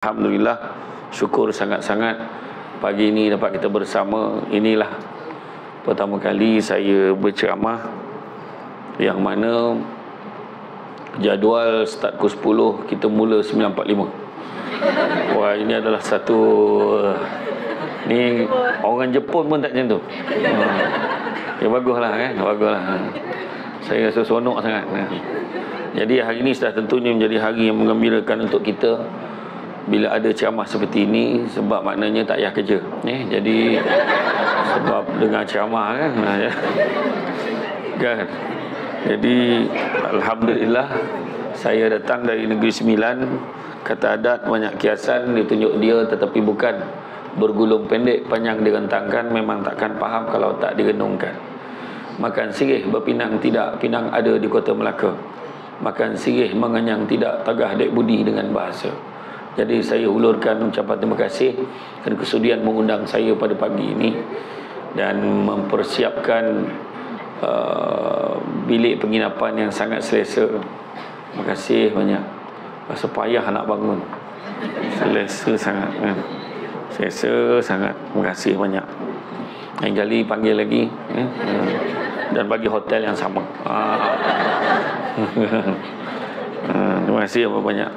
Alhamdulillah, syukur sangat-sangat pagi ini dapat kita bersama. Inilah pertama kali saya berceramah yang mana jadual start pukul 10, kita mula 9.45. Wah, ini adalah satu, ni orang Jepun pun tak macam tu. Ya baguslah kan, baguslah. Saya rasa seronok sangat. Jadi hari ini sudah tentunya menjadi hari yang menggembirakan untuk kita bila ada ceramah seperti ini, sebab maknanya tak payah kerja. Jadi sebab dengar ceramah kan. Jadi alhamdulillah saya datang dari Negeri Sembilan. Kata adat banyak kiasan ditunjuk dia, tetapi bukan bergulung pendek panjang direntangkan. Memang takkan faham kalau tak direnungkan. Makan sirih berpinang tidak, pinang ada di Kota Melaka. Makan sirih mengenyang tidak, tagah dek budi dengan bahasa. Jadi saya ulurkan ucapan terima kasih kerana kesudian mengundang saya pada pagi ini dan mempersiapkan bilik penginapan yang sangat selesa. Terima kasih banyak. Rasa payah nak bangun. Selesa sangat kan. Selesa sangat. Terima kasih banyak. Lain kali panggil lagi dan bagi hotel yang sama. Terima kasih banyak.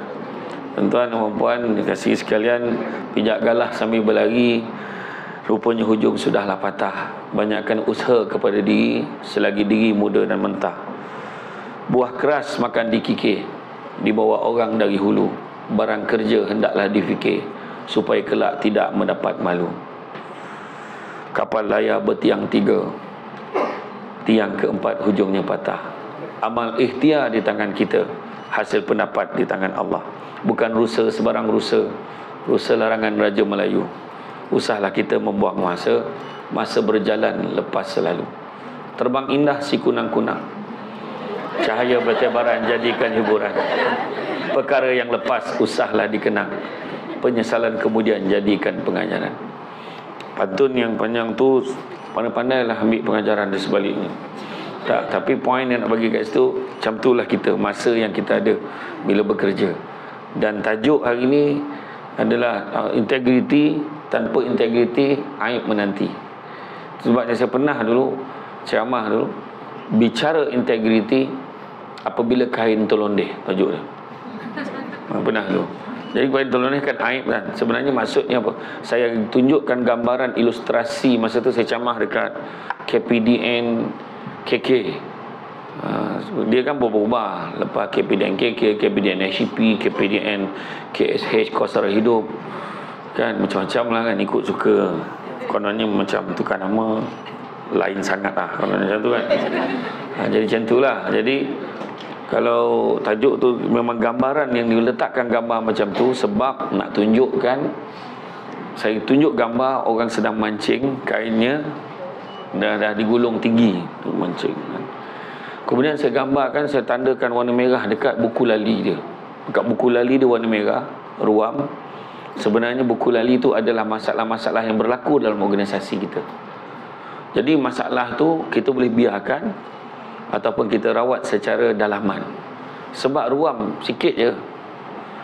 Tuan-tuan dan puan-puan, dikasihi sekalian, pijak galah sambil berlari, rupanya hujung sudahlah patah. Banyakkan usaha kepada diri selagi diri muda dan mentah. Buah keras makan dikikir, dibawa orang dari hulu. Barang kerja hendaklah difikir, supaya kelak tidak mendapat malu. Kapal layar bertiang 3, tiang keempat hujungnya patah. Amal ikhtiar di tangan kita, hasil pendapat di tangan Allah. Bukan rusa sebarang rusa, rusa larangan Raja Melayu. Usahlah kita membuang masa, masa berjalan lepas selalu. Terbang indah si kunang-kunang, cahaya bertebaran jadikan hiburan. Perkara yang lepas usahlah dikenang, penyesalan kemudian jadikan pengajaran. Pantun yang panjang tu pandai-pandailah ambil pengajaran di sebaliknya. Tak, tapi poin yang nak bagi kat situ, macam itulah kita, masa yang kita ada bila bekerja. Dan tajuk hari ini adalah integriti. Tanpa integriti, aib menanti. Sebabnya saya pernah dulu ceramah dulu, bicara integriti apabila kain terlondeh, tajuk dia. Pernah dulu. Jadi kain terlondeh kan aib kan. Sebenarnya maksudnya apa? Saya tunjukkan gambaran ilustrasi masa tu saya ceramah dekat KPDN KK. Dia kan berubah. Lepas KPDN KK, KPDN SCP, KPDN KSH, Kosara Hidup kan, macam-macam lah kan, ikut suka. Kononnya macam tukar nama lain sangat lah, kononnya macam tu kan. Jadi macam tu lah. Jadi kalau tajuk tu memang gambaran yang diletakkan gambar macam tu, sebab nak tunjukkan, saya tunjuk gambar orang sedang mancing, kainnya dah digulung tinggi tu mancing kan. Kemudian saya gambarkan, saya tandakan warna merah dekat buku lali dia. Dekat buku lali dia warna merah, ruam. Sebenarnya buku lali itu adalah masalah-masalah yang berlaku dalam organisasi kita. Jadi masalah tu kita boleh biarkan ataupun kita rawat secara dalaman. Sebab ruam sikit je.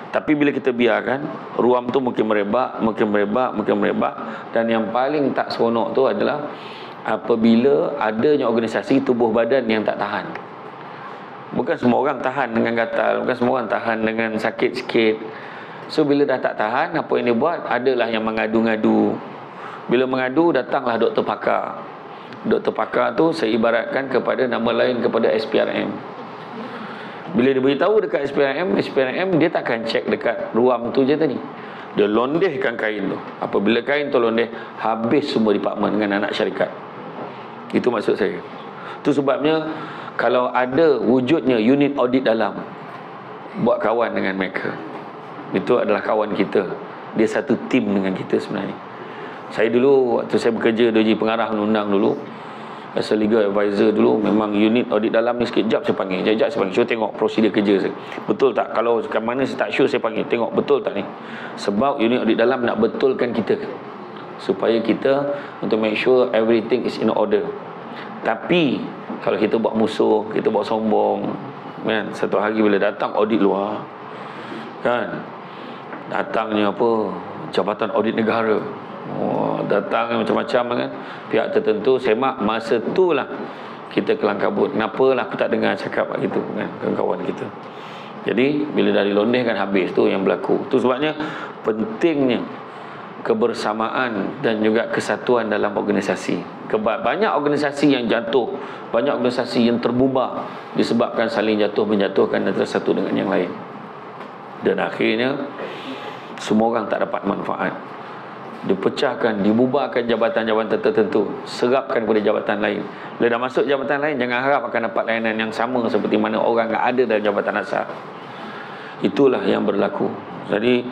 Tapi bila kita biarkan, ruam tu mungkin merebak, dan yang paling tak seronok tu adalah apabila adanya organisasi tubuh badan yang tak tahan. Bukan semua orang tahan dengan gatal, bukan semua orang tahan dengan sakit sikit. So bila dah tak tahan, apa yang dia buat? Adalah yang mengadu-ngadu. Bila mengadu, datanglah doktor pakar. Doktor pakar tu saya ibaratkan kepada nama lain kepada SPRM. Bila dia beritahu dekat SPRM dia takkan cek dekat ruam tu je tadi. Dia londehkan kain tu. Apabila kain tu londeh, habis semua departmen dengan anak syarikat. Itu maksud saya. Itu sebabnya kalau ada wujudnya unit audit dalam, buat kawan dengan mereka. Itu adalah kawan kita. Dia satu tim dengan kita sebenarnya. Saya dulu waktu saya bekerja di pengarah undang-undang dulu, as a legal advisor dulu, memang unit audit dalam ni sekejap saya panggil, sekejap saya panggil, show tengok prosedur kerja saya. Betul tak? Kalau kat mana saya tak show, saya panggil, tengok betul tak ni. Sebab unit audit dalam nak betulkan kita, supaya kita untuk make sure everything is in order. Tapi kalau kita buat musuh, kita buat sombong kan, satu hari bila datang audit luar kan, Datangnya apa, Jabatan Audit Negara, datang macam-macam kan, pihak tertentu semak. Masa tu lah kita kelang kabut. Kenapalah aku tak dengar cakap gitu kan, kawan-kawan kita. Jadi bila dah dilondeh kan habis tu yang berlaku. Tu sebabnya pentingnya kebersamaan dan juga kesatuan dalam organisasi. Banyak organisasi yang jatuh, banyak organisasi yang terbubar disebabkan saling jatuh menjatuhkan antara satu dengan yang lain. Dan akhirnya semua orang tak dapat manfaat. Dipecahkan, dibubarkan jabatan-jabatan tertentu, serapkan kepada jabatan lain. Bila dah masuk jabatan lain, jangan harap akan dapat layanan yang sama seperti mana orang yang ada dalam jabatan asal. Itulah yang berlaku. Jadi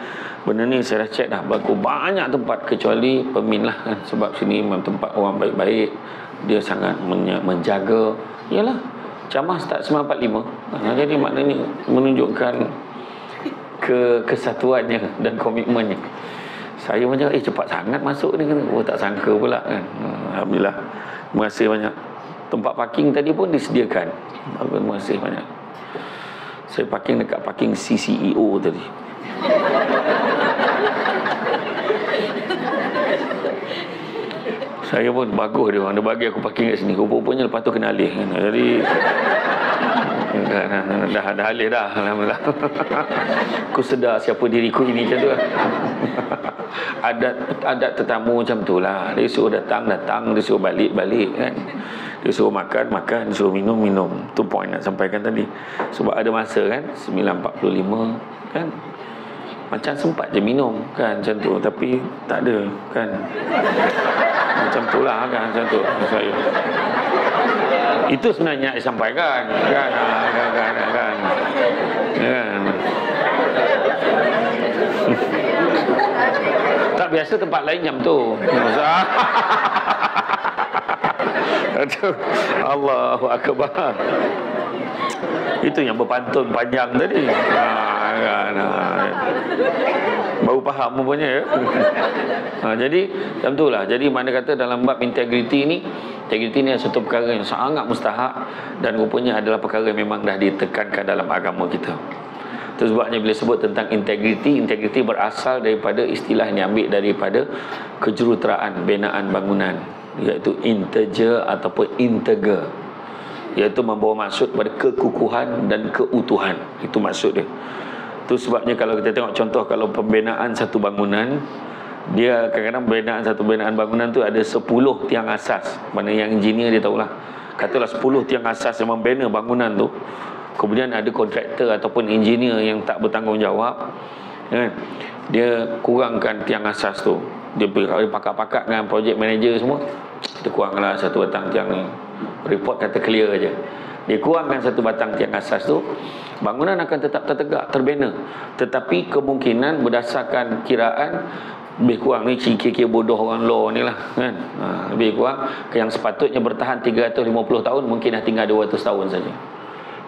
benda ni saya dah cek dah berlaku banyak tempat, kecuali Pemin lah kan. Sebab sini memang tempat orang baik-baik, dia sangat menjaga. Yalah, Camah start 945. Jadi maknanya menunjukkan kesatuannya dan komitmennya. Saya macam cepat sangat masuk ni kan. Tak sangka pula kan. Alhamdulillah. Terima kasih banyak. Tempat parking tadi pun disediakan. Terima kasih banyak. Saya parking dekat parking CCEO tadi. Saya pun bagus dia orang. Dia bagi aku parking kat sini. Rupa-rupanya lepas tu kena alih kan. Jadi dah alih dah. Alhamdulillah. Aku sedar siapa diriku ini macam tu lah. Adat tetamu macam tu lah. Dia suruh datang, dia suruh balik kan. Dia suruh makan, dia suruh minum. Tu point nak sampaikan tadi. Sebab ada masa kan 9.45 kan, macam sempat je minum kan macam tu, tapi tak ada kan. Macam tu lah kan, macam tu saya. Itu sebenarnya nak disampaikan kan. Tak biasa tempat lain jam tu. Allahu Akbar. Itu yang berpantun panjang tadi. Baru faham rupanya ya. Jadi macam itulah. Jadi mana kata dalam bab integriti ni adalah satu perkara yang sangat mustahak, dan rupanya adalah perkara yang memang dah ditekankan dalam agama kita. Itu sebabnya bila sebut tentang integriti berasal daripada istilah yang diambil daripada kejuruteraan binaan bangunan, iaitu integer ataupun integer, iaitu membawa maksud pada kekukuhan dan keutuhan. Itu maksud dia. Itu sebabnya kalau kita tengok contoh, kalau pembinaan satu bangunan, dia kadang-kadang pembinaan bangunan tu ada 10 tiang asas. Mana yang engineer dia tahulah. Katalah 10 tiang asas yang membina bangunan tu. Kemudian ada kontraktor ataupun engineer yang tak bertanggungjawab kan? Dia kurangkan tiang asas tu. Dia pakat-pakat dengan project manager semua, kita kuranglah satu batang tiang ni. Report kata clear aja. Dia kurangkan satu batang tiang asas tu, bangunan akan tetap tertegak, terbina. Tetapi kemungkinan berdasarkan kiraan lebih kurang ni, kira-kira bodoh orang law ni lah kan, lebih kurang yang sepatutnya bertahan 350 tahun mungkin dah tinggal 200 tahun saja.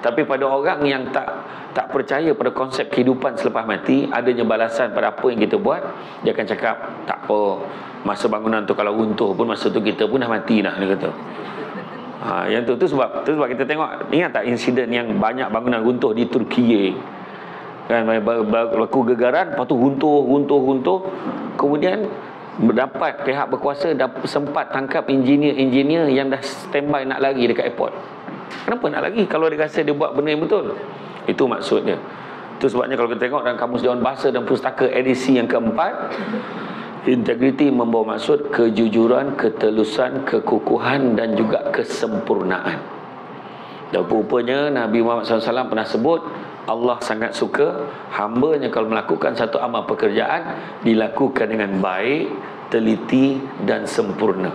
Tapi pada orang yang tak percaya pada konsep kehidupan selepas mati, adanya balasan pada apa yang kita buat, dia akan cakap tak apa, masa bangunan tu kalau runtuh pun masa tu kita pun dah mati dah, dia kata. Yang tu sebab kita tengok, ingat tak insiden yang banyak bangunan runtuh di Turki kan, berlaku gegaran, lepas tu runtuh, kemudian mendapat pihak berkuasa sempat tangkap engineer yang dah standby nak lari dekat airport. Kenapa nak lagi kalau dia rasa dia buat benda yang betul? Itu maksudnya. Itu sebabnya kalau kita tengok dalam Kamus Dewan Bahasa dan Pustaka edisi yang keempat, integriti membawa maksud kejujuran, ketelusan, kekukuhan dan juga kesempurnaan. Dan rupanya Nabi Muhammad SAW pernah sebut, Allah sangat suka hambanya kalau melakukan satu amal pekerjaan dilakukan dengan baik, teliti dan sempurna.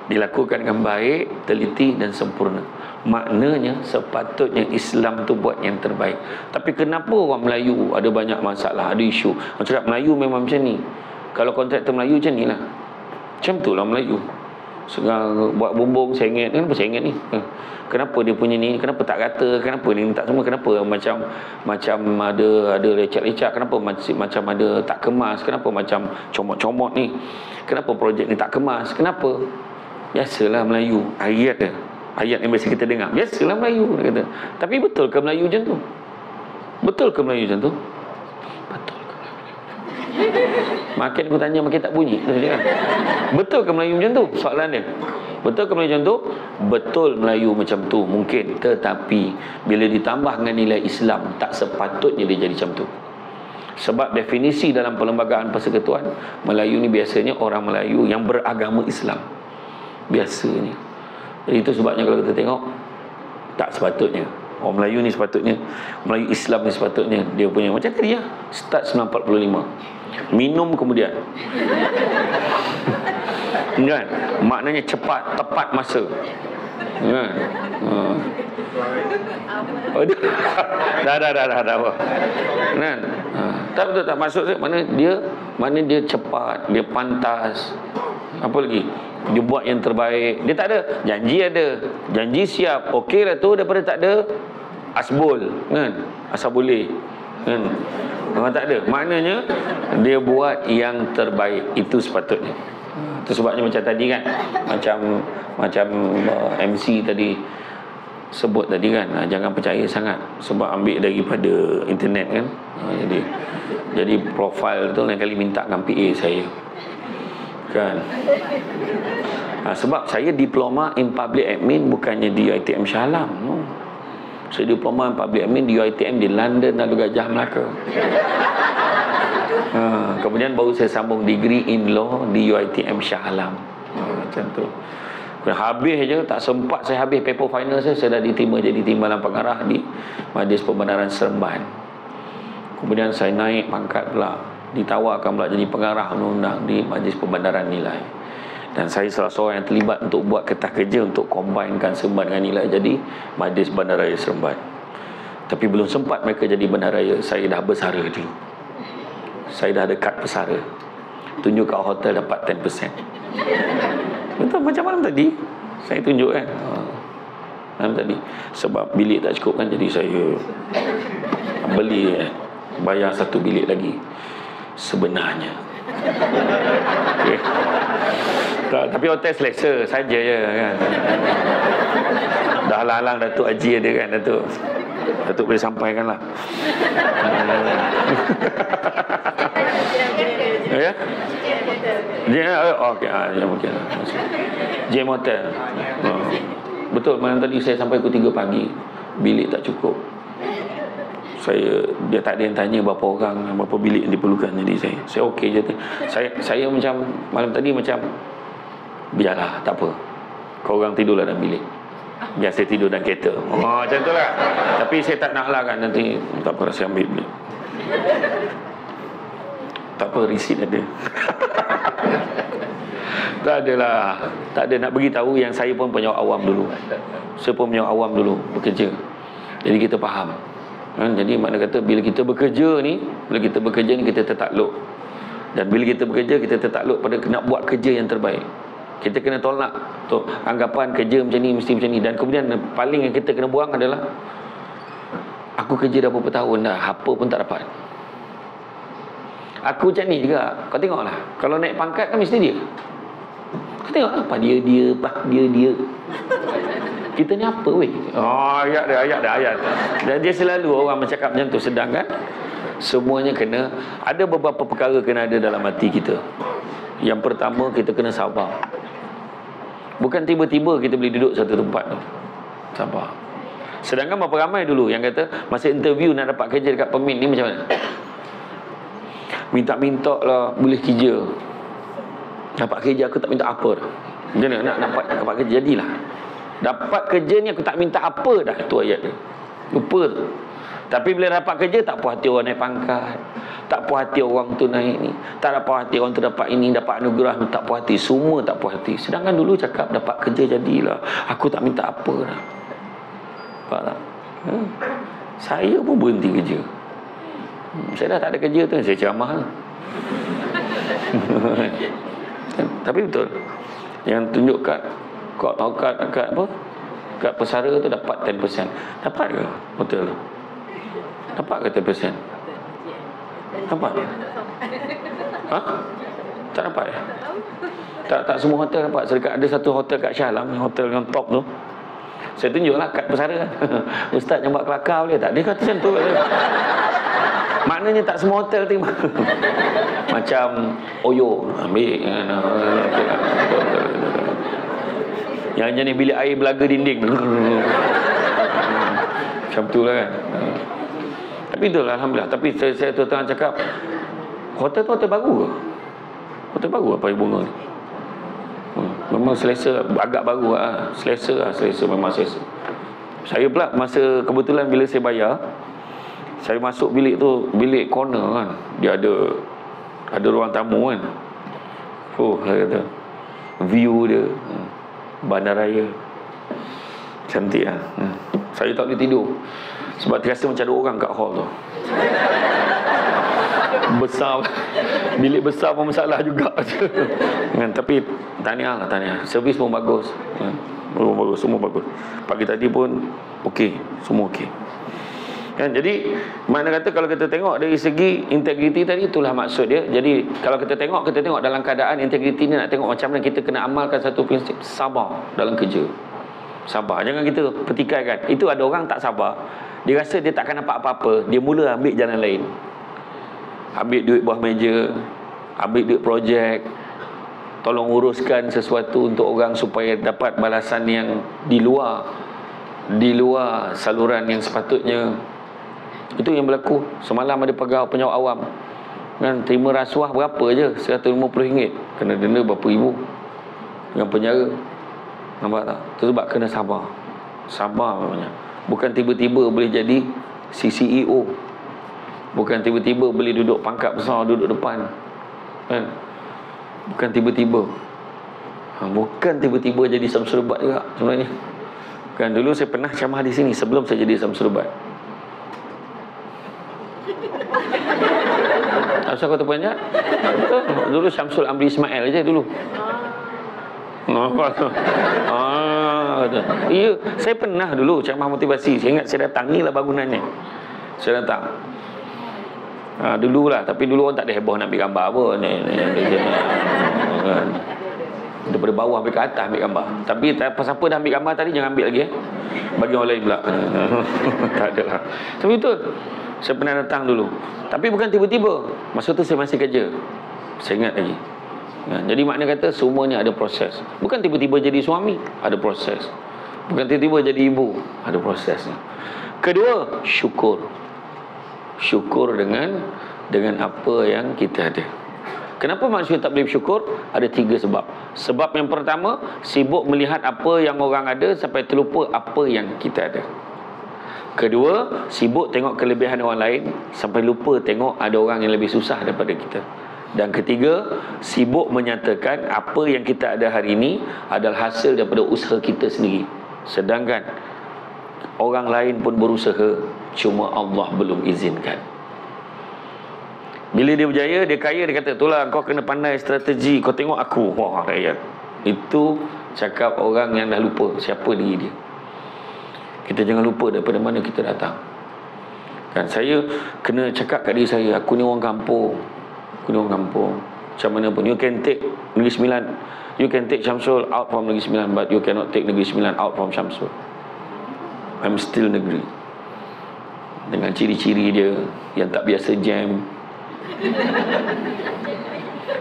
Dilakukan dengan baik, teliti dan sempurna. Maknanya sepatutnya Islam tu buat yang terbaik. Tapi kenapa orang Melayu ada banyak masalah, ada isu? Orang cakap Melayu memang macam ni. Kalau kontraktor Melayu macam ni lah. Macam tu lah Melayu. Sekarang buat bumbung sengit. Kenapa sengit ni? Kenapa dia punya ni? Kenapa tak rata? Kenapa ni tak semua? Kenapa macam ada lecak-lecak? Kenapa macam ada tak kemas? Kenapa macam comot-comot ni? Kenapa projek ni tak kemas? Kenapa? Biasalah Melayu. Ayat yang biasa kita dengar. Biasalah Melayu, dia kata. Tapi betul ke Melayu macam tu? Betul ke Melayu macam tu? Betul ke Melayu? Makin aku tanya makin tak bunyi. Betul ke Melayu macam tu? Soalan dia. Betul ke Melayu macam tu? Betul Melayu macam tu mungkin. Tetapi bila ditambah dengan nilai Islam, tak sepatutnya dia jadi macam tu. Sebab definisi dalam perlembagaan persekutuan, Melayu ni biasanya orang Melayu yang beragama Islam. Biasanya. Jadi itu sebabnya kalau kita tengok, tak sepatutnya. Orang Melayu ni sepatutnya, Melayu Islam ni sepatutnya dia punya macam tadi lah, start 9.45 minum kemudian kan, maknanya cepat, tepat masa kan. Dah apa kan. Tak betul, tak maksud saya mana dia cepat, dia pantas, apa lagi, dia buat yang terbaik. Dia tak ada janji siap, okey lah tu, daripada tak ada asbol kan, asal boleh kan. Memang tak ada, maknanya dia buat yang terbaik. Itu sepatutnya. Itu sebabnya macam tadi kan, macam MC tadi sebut tadi kan, jangan percaya sangat sebab ambil daripada internet kan. Jadi profil tu lain kali minta dengan PA saya kan. Sebab saya diploma in public admin bukannya di UiTM Shah Alam. Saya diploma in public admin di UiTM di London Lalu Gajah Melaka. Kemudian baru saya sambung degree in law di UiTM Shah Alam. Macam tu. Habis je, tak sempat saya habis paper final saya dah diterima jadi timbalan pengarah di Majlis Pembenaran Seremban. Kemudian saya naik pangkat pula, ditawarkan pula jadi pengarah undang-undang di Majlis Pembenaran Nilai. Dan saya salah seorang yang terlibat untuk buat kertas kerja untuk combinekan Seremban dengan Nilai jadi Majlis Bandaraya Seremban. Tapi belum sempat mereka jadi bandaraya, saya dah bersara dulu. Saya dah ada kad pesara. Tunjuk kat hotel dapat 10%. Betul macam malam tadi saya tunjuk kan. Malam tadi sebab bilik tak cukup kan, jadi saya beli bayar satu bilik lagi sebenarnya. Okay. Tapi hotel selesa saja je kan. Dah halang Datuk Haji ada kan, Datuk boleh sampaikan lah. Ya? Okey, mungkin. JM Hotel. Betul, malam tadi saya sampai pukul 3 pagi. Bilik tak cukup. Dia tak ada yang tanya berapa orang, berapa bilik yang diperlukan. Jadi saya okey je. Saya macam malam tadi macam biarlah, tak apa. Kau orang tidurlah dalam bilik. Biar saya tidur dalam kereta. Macam tu lah. Tapi saya tak nak lah kan, nanti tak apa, saya ambil bilik. Tak apa, resit ada. Tak adalah. Tak ada, nak beritahu yang saya pun penyawak awam dulu. Saya pun penyawak awam dulu bekerja. Jadi kita faham kan? Jadi makna kata bila kita bekerja ni kita tertakluk. Dan bila kita bekerja kita tertakluk pada nak buat kerja yang terbaik. Kita kena tolak tu anggapan kerja macam ni mesti macam ni. Dan kemudian paling yang kita kena buang adalah, aku kerja dah berapa tahun dah, apa pun tak dapat. Aku macam ni juga. Kau tengoklah, kalau naik pangkat kan mesti dia. Kau tengok apa dia. Kita ni apa weh? Ayat dah. Dan dia selalu orang bercakap macam tu. Sedangkan semuanya kena, ada beberapa perkara kena ada dalam hati kita. Yang pertama, kita kena sabar. Bukan tiba-tiba kita boleh duduk satu tempat tu. Sabar. Sedangkan berapa ramai dulu yang kata masa interview nak dapat kerja dekat Permit ni macam mana? Minta-minta lah boleh kerja. Dapat kerja aku tak minta apa dah. Macam mana nak dapat kerja? Jadilah. Dapat kerja ni aku tak minta apa dah. Itu ayat dia. Lupa tu. Tapi bila dapat kerja, tak puas hati orang naik pangkat, tak puas hati orang tu naik ni, tak puas hati orang tu dapat ini, dapat anugerah, tak puas hati. Semua tak puas hati. Sedangkan dulu cakap dapat kerja jadilah, aku tak minta apa dah. Nampak tak? Saya pun berhenti kerja. Saya dah tak ada kerja tu, saya ceramah lah. Tapi betul, yang tunjuk kad apa, kad pesara tu dapat 10%. Dapat ke? Betul. Dapat ke 10%? Dapat? Tak dapat ya? Tak semua hotel dapat. Ada satu hotel kat Shah Alam, hotel yang top tu. Saya tunjuklah kad pesara kan. Ustaz yang buat kelakar boleh tak? Dia kata macam tu. Maknanya tak semua hotel terima. macam Oyo. Ambil kan. Yang jenis bilik air belaga dinding. Macam tu lah kan. Tapi itulah Alhamdulillah. Tapi saya terang cakap, hotel tu hotel baru ke? Hotel baru apa bunga ni? Memang selesa, agak baru lah. Selesa memang selesa. Saya pula masa kebetulan bila saya bayar, saya masuk bilik tu, bilik corner kan, dia ada ruang tamu kan. Saya kata view dia bandaraya cantik lah. Saya tak boleh tidur sebab terasa macam ada orang kat hall tu. Besar, bilik besar pun masalah juga. Kan, tapi tahniah. Servis pun bagus. Semua bagus. Pagi tadi pun okey, semua okey. Kan, jadi mana kata kalau kita tengok dari segi integriti tadi, itulah maksud dia. Jadi kalau kita tengok dalam keadaan integriti ni, nak tengok macam mana kita kena amalkan satu prinsip, sabar dalam kerja. Sabar, jangan kita petikaikan. Itu ada orang tak sabar, dia rasa dia takkan nampak apa-apa, dia mula ambil jalan lain. Ambil duit bawah meja, ambil duit projek, tolong uruskan sesuatu untuk orang supaya dapat balasan yang di luar saluran yang sepatutnya. Itu yang berlaku. Semalam ada pegawai penyawat awam kan, terima rasuah berapa je, RM150, kena denda berapa ribu dengan penjara. Nampak tak? Itu sebab kena sabar. Sabar namanya. Bukan tiba-tiba boleh jadi CEO, bukan tiba-tiba boleh duduk pangkat besar, duduk depan kan? Bukan tiba-tiba jadi Samsul Ubat juga sebenarnya kan. Dulu saya pernah ceramah di sini sebelum saya jadi Samsul Ubat. Asal kau terperanjat? Dulu Syamsul Amri Ismail aja dulu. Ya, saya pernah dulu ceramah motivasi. Saya ingat saya datang, ni lah bangunannya. Saya datang. Dululah, tapi dulu orang tak ada heboh nak ambil gambar apa ni. Daripada bawah sampai ke atas ambil gambar. Tapi siapa dah ambil gambar tadi, jangan ambil lagi bagi orang lain pula. Tak ada lah. Tapi betul, saya pernah datang dulu. Tapi bukan tiba-tiba. Masa tu saya masih kerja. Saya ingat lagi. Jadi makna kata semua ni ada proses. Bukan tiba-tiba jadi suami, ada proses. Bukan tiba-tiba jadi ibu, ada prosesnya. Kedua, syukur. Syukur dengan apa yang kita ada. Kenapa manusia tak boleh bersyukur? Ada 3 sebab. Sebab yang pertama, sibuk melihat apa yang orang ada sampai terlupa apa yang kita ada. Kedua, sibuk tengok kelebihan orang lain sampai lupa tengok ada orang yang lebih susah daripada kita. Dan ketiga, sibuk menyatakan apa yang kita ada hari ini adalah hasil daripada usaha kita sendiri. Sedangkan orang lain pun berusaha, cuma Allah belum izinkan. Bila dia berjaya, dia kaya, dia kata, itulah kau kena pandai strategi, kau tengok aku. Wah, rakyat. Itu cakap orang yang dah lupa siapa diri dia. Kita jangan lupa daripada mana kita datang. Kan, saya kena cakap kat diri saya, aku ni orang kampung. Aku ni orang kampung. Macam mana pun, you can take Negeri Sembilan, you can take Syamsul out from Negeri Sembilan, but you cannot take Negeri Sembilan out from Syamsul. I'm still negeri. Dengan ciri-ciri dia yang tak biasa jam.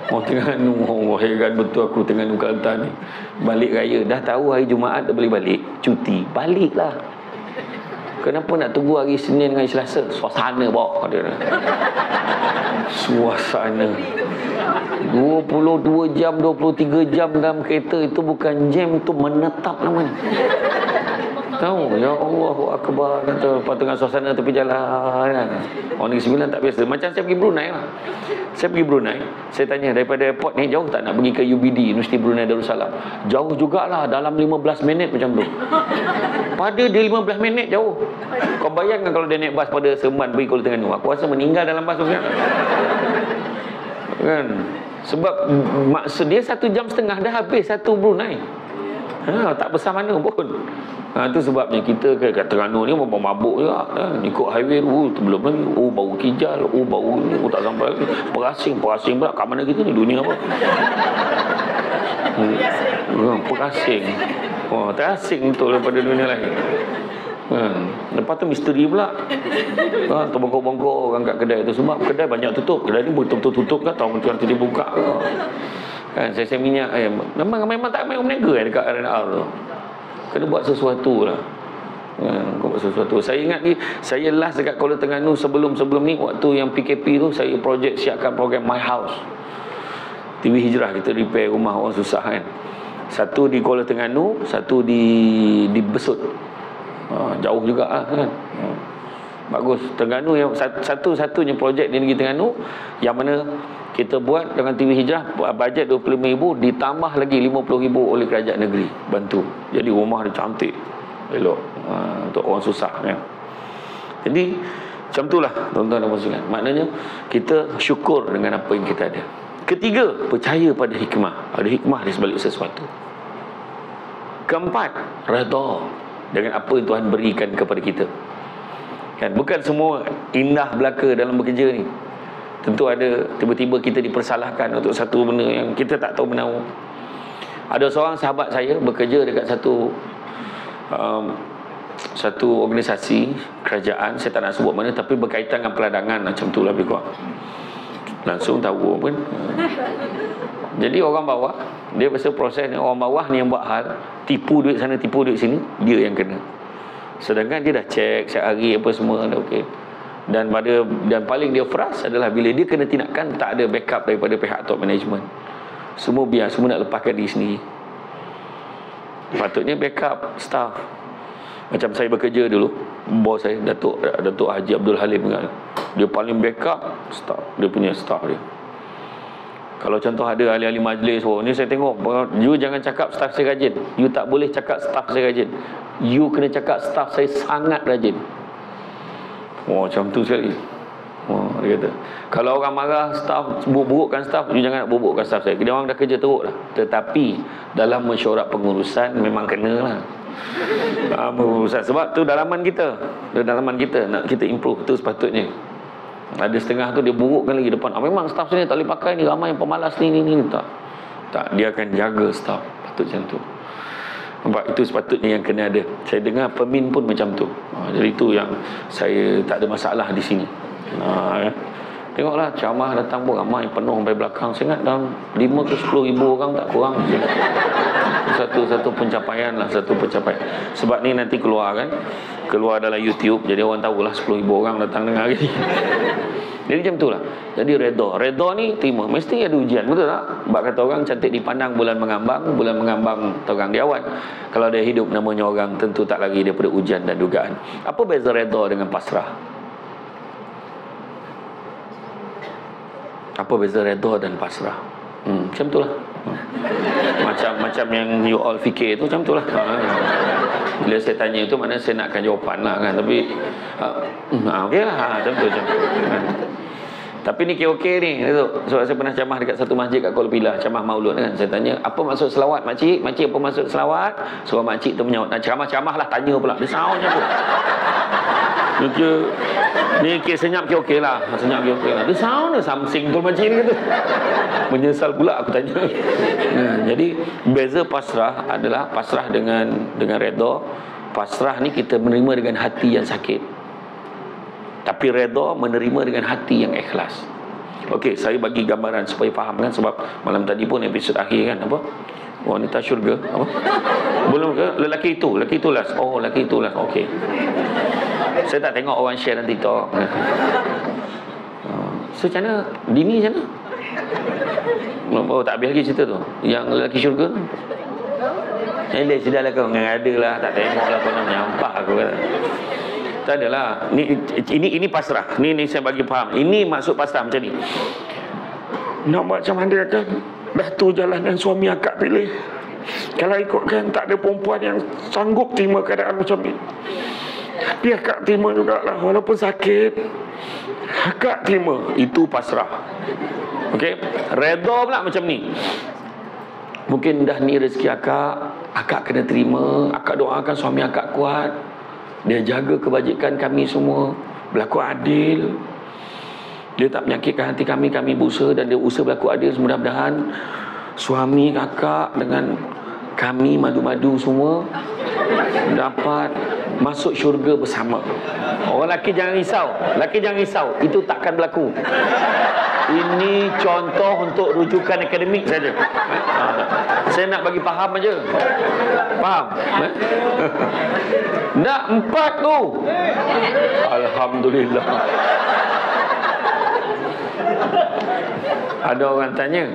Heran betul aku Terengganu Kelantan ni. Balik raya, dah tahu hari Jumaat dah boleh balik, cuti, baliklah. Kenapa nak tunggu hari Senin dengan hari Selasa? Suasana bawa dia. Suasana 22 jam, 23 jam dalam kereta, itu bukan jam, itu menetap namanya. Tahu, ya Allahu Akbar, kata lepas tengah suasana tepi jalan kan. Orang Negeri Sembilan tak biasa. Macam saya pergi Brunei lah. Saya pergi Brunei, saya tanya daripada airport ni jauh tak nak pergi ke UBD, Universiti Brunei Darussalam? Jauh jugalah, dalam 15 minit macam tu. Pada dia 15 minit jauh. Kau bayangkan kalau dia naik bas pada Seremban pergi Kuala Terengganu, aku rasa meninggal dalam bas tu kan. Sebab maksud dia 1,5 jam dah habis satu Brunei. Tak besar mana pun. Itu sebabnya kita kat Terengganu ni mabuk juga kan. Ikut highway tu belum lagi, bau kijal, bau ni, tak sampai lagi. Perasing pula kat mana kita ni, dunia apa? Perasing. Terasing betul daripada dunia lain. Lepas tu misteri pula. Terbongkok-bongkok orang kat kedai tu. Sebab kedai banyak tutup. Kedai ni betul-betul tutup kan. Tahu nanti dia buka. Kan saya minyak. Memang tak main berniaga dekat R&R tu. Kena buat sesuatu lah. Buat sesuatu. Saya ingat ni, saya last dekat Kuala Terengganu sebelum ni, waktu yang PKP tu, saya siapkan program My House. TV Hijrah, kita repair rumah orang susah kan. Satu di Kuala Terengganu, satu di Besut. Jauh juga lah kan. Bagus. Terengganu yang satu-satunya projek di negeri Terengganu yang mana kita buat dengan TV Hijrah, bajet 25,000 ditambah lagi 50,000 oleh kerajaan negeri bantu. Jadi rumah dia cantik, elok, untuk orang susah kan. Jadi macam itulah tuan-tuan dan puan-puan. Maknanya kita syukur dengan apa yang kita ada. Ketiga, percaya pada hikmah. Ada hikmah di sebalik sesuatu. Keempat, redha dengan apa yang Tuhan berikan kepada kita. Kan, bukan semua indah belaka dalam bekerja ni. Tentu ada tiba-tiba kita dipersalahkan untuk satu benda yang kita tak tahu menahu. Ada seorang sahabat saya bekerja dekat satu organisasi kerajaan, saya tak nak sebut mana, tapi berkaitan dengan peladangan macam tu lah lebih kurang. Langsung tahu pun. Jadi orang bawah, dia pasal proses ni, orang bawah ni yang buat hal, tipu duit sana, tipu duit sini, dia yang kena. Sedangkan dia dah cek setiap hari apa semua dah okey. Dan paling dia frust adalah bila dia kena tindakan tak ada backup daripada pihak top management. Semua nak lepaskan diri sendiri. Patutnya backup staff. Macam saya bekerja dulu, bos saya Datuk Haji Abdul Halim kan. Dia paling backup staff, dia punya staff dia. Kalau contoh ada ahli-ahli majlis, ni saya tengok, you jangan cakap staff saya rajin. You tak boleh cakap staff saya rajin. You kena cakap staff saya sangat rajin. Macam tu sekali. Dia kata, kalau orang marah staff, buruk-burukkan staff, you jangan nak buruk-burukkan staff saya. Dia orang dah kerja teruk dah. Tetapi dalam mesyuarat pengurusan memang kena lah. Pengurusan. Sebab tu dalaman kita. Nak kita improve. Tu sepatutnya. Ada setengah tu dia burukkan lagi depan. Memang staff sini tak boleh pakai ni, ramai yang pemalas ni. Tak, dia akan jaga staff. Patut macam tu. Nampak, itu sepatutnya yang kena ada. Saya dengar pemin pun macam tu. Jadi itu yang saya tak ada masalah di sini. Tengoklah ceramah datang pun ramai, penuh sampai belakang. Saya ingat dalam 5 ke 10 ribu orang tak kurang. Satu pencapaian lah, satu pencapaian. Sebab ni nanti keluar dalam YouTube, jadi orang tahulah 10 ribu orang datang dengar hari ni. Jadi macam itulah. Jadi redha ni terima. Mesti ada ujian, betul tak? Sebab kata orang cantik dipandang bulan mengambang terang di awan. Kalau dia hidup namanya orang, tentu tak lagi daripada ujian dan dugaan. Apa beza redha dengan pasrah? Apa beza redha dan pasrah? Macam itulah. Macam yang you all fikir tu macam itulah. Bila saya tanya itu, maknanya saya nakkan jawapan lah kan. Tapi okey lah, macam tu. Tapi ni okey ni. Sebab saya pernah ceramah dekat satu masjid kat Kuala Pilah, ceramah maulud kan. Saya tanya, apa maksud selawat makcik? Makcik apa maksud selawat? So makcik tu menjawab, nak ceramah lah, tanya pula. Dia soundnya pun. Ni senyap okey lah. Senyap okey lah. Dia sound dah something tu makcik ni kata. Menyesal pula aku tanya. Jadi beza pasrah adalah pasrah dengan redha. Pasrah ni kita menerima dengan hati yang sakit. Tapi redha menerima dengan hati yang ikhlas. Okey, saya bagi gambaran supaya faham kan, sebab malam tadi pun episod akhir kan, apa? Wanita syurga, apa? Belum ke? Lelaki itu last. Oh, lelaki itu last. Okey. Saya tak tengok orang share dalam TikTok. So macam mana? Dini macam mana? Oh, tak habis lagi cerita tu. Yang lelaki syurga. Sudah lah kau ngada lah, tak tengok lah kau nak menyampah aku kata. Tak adalah. Ini pasrah. Ni saya bagi faham. Ini maksud pasrah macam ni. Nak buat macam mana kan? Dah tu jalan yang suami akak pilih. Kalau ikutkan, tak ada perempuan yang sanggup terima keadaan macam ni. Tapi akak terima jugalah. Walaupun sakit, akak terima. Itu pasrah. Okey. Redha pula macam ni. Mungkin dah ni rezeki akak kena terima. Akak doakan suami akak kuat. Dia jaga kebajikan kami semua, berlaku adil. Dia tak menyakitkan hati kami berusaha, dan dia usaha berlaku adil. Mudah-mudahan suami kakak dengan kami madu-madu semua dapat masuk syurga bersama. Orang lelaki jangan risau. Lelaki jangan risau. Itu takkan berlaku. Ini contoh untuk rujukan akademik saja. Saya nak bagi faham aja. Faham? Nak 4 tu. Alhamdulillah. Ada orang tanya,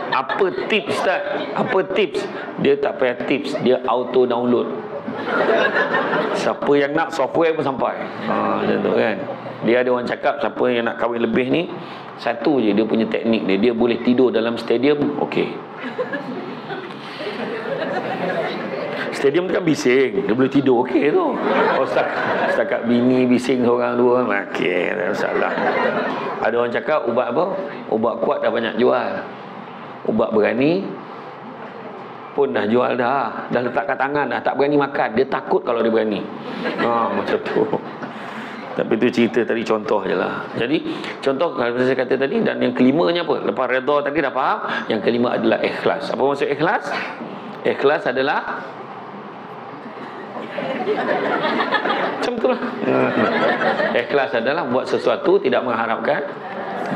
apa tips Ustaz? Apa tips? Dia tak payah tips, dia auto download. Siapa yang nak, software pun sampai. Macam tu kan. Dia ada orang cakap, siapa yang nak kahwin lebih ni, satu je dia punya teknik dia. Dia boleh tidur dalam stadium, okey. Stadium kan bising, dia boleh tidur, okey tu. Oh, setakat bini bising seorang dua, okey, tak ada masalah. Ada orang cakap ubat apa? Ubat kuat dah banyak jual. Ubat berani pun dah jual dah. Dah letak kat tangan dah, tak berani makan. Dia takut kalau dia berani. Macam tu. Tapi tu cerita tadi, contoh je lah. Jadi contoh kalau saya kata tadi. Dan yang kelimanya apa? Lepas redha tadi dah faham. Yang kelima adalah ikhlas. Apa maksud ikhlas? Ikhlas adalah macam tu lah. Ikhlas adalah buat sesuatu tidak mengharapkan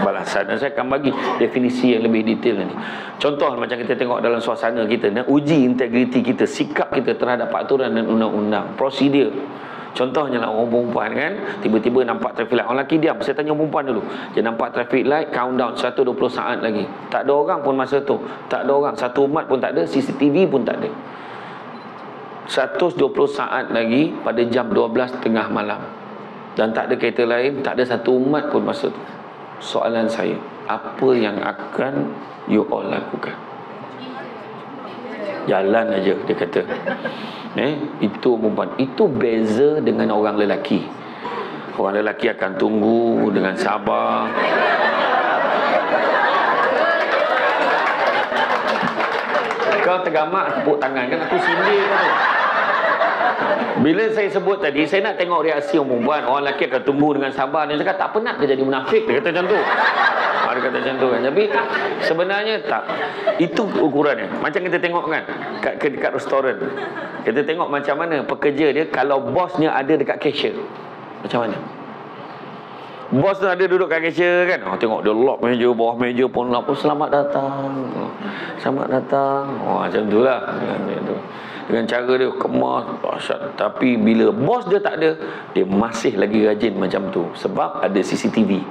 balasan. Dan saya akan bagi definisi yang lebih detail ni. Contoh macam kita tengok dalam suasana kita, uji integriti kita, sikap kita terhadap peraturan dan undang-undang, prosedur. Contohnya lah orang perempuan kan, tiba-tiba nampak traffic light. Orang lelaki diam, saya tanya orang perempuan dulu. Dia nampak traffic light, countdown 120 saat lagi. Tak ada orang pun masa tu. Tak ada orang, satu umat pun tak ada, CCTV pun tak ada. 120 saat lagi pada jam 12 tengah malam. Dan tak ada kereta lain, tak ada satu umat pun masa tu. Soalan saya, apa yang akan you all lakukan? Jalan aja, dia kata. Itu perempuan. Itu beza dengan orang lelaki. Orang lelaki akan tunggu dengan sabar. Kau tergamak tepuk tangan kan, aku sindir kan. Bila saya sebut tadi, saya nak tengok reaksi orang perempuan. Orang lelaki akan tunggu dengan sabar. Dia cakap, tak penat ke jadi munafik? Dia kata macam tu. Dia kata macam tu kan. Tapi sebenarnya tak. Itu ukurannya. Macam kita tengok kan, dekat restoran. Kita tengok macam mana pekerja dia kalau bosnya ada dekat cashier. Macam mana? Bos tu ada duduk kat cashier kan. Tengok dia lock meja, bawah meja pun lock. Selamat datang. Selamat datang. Macam tu lah. Dengan cara dia kemas, tapi bila bos dia tak ada, dia masih lagi rajin macam tu. Sebab ada CCTV.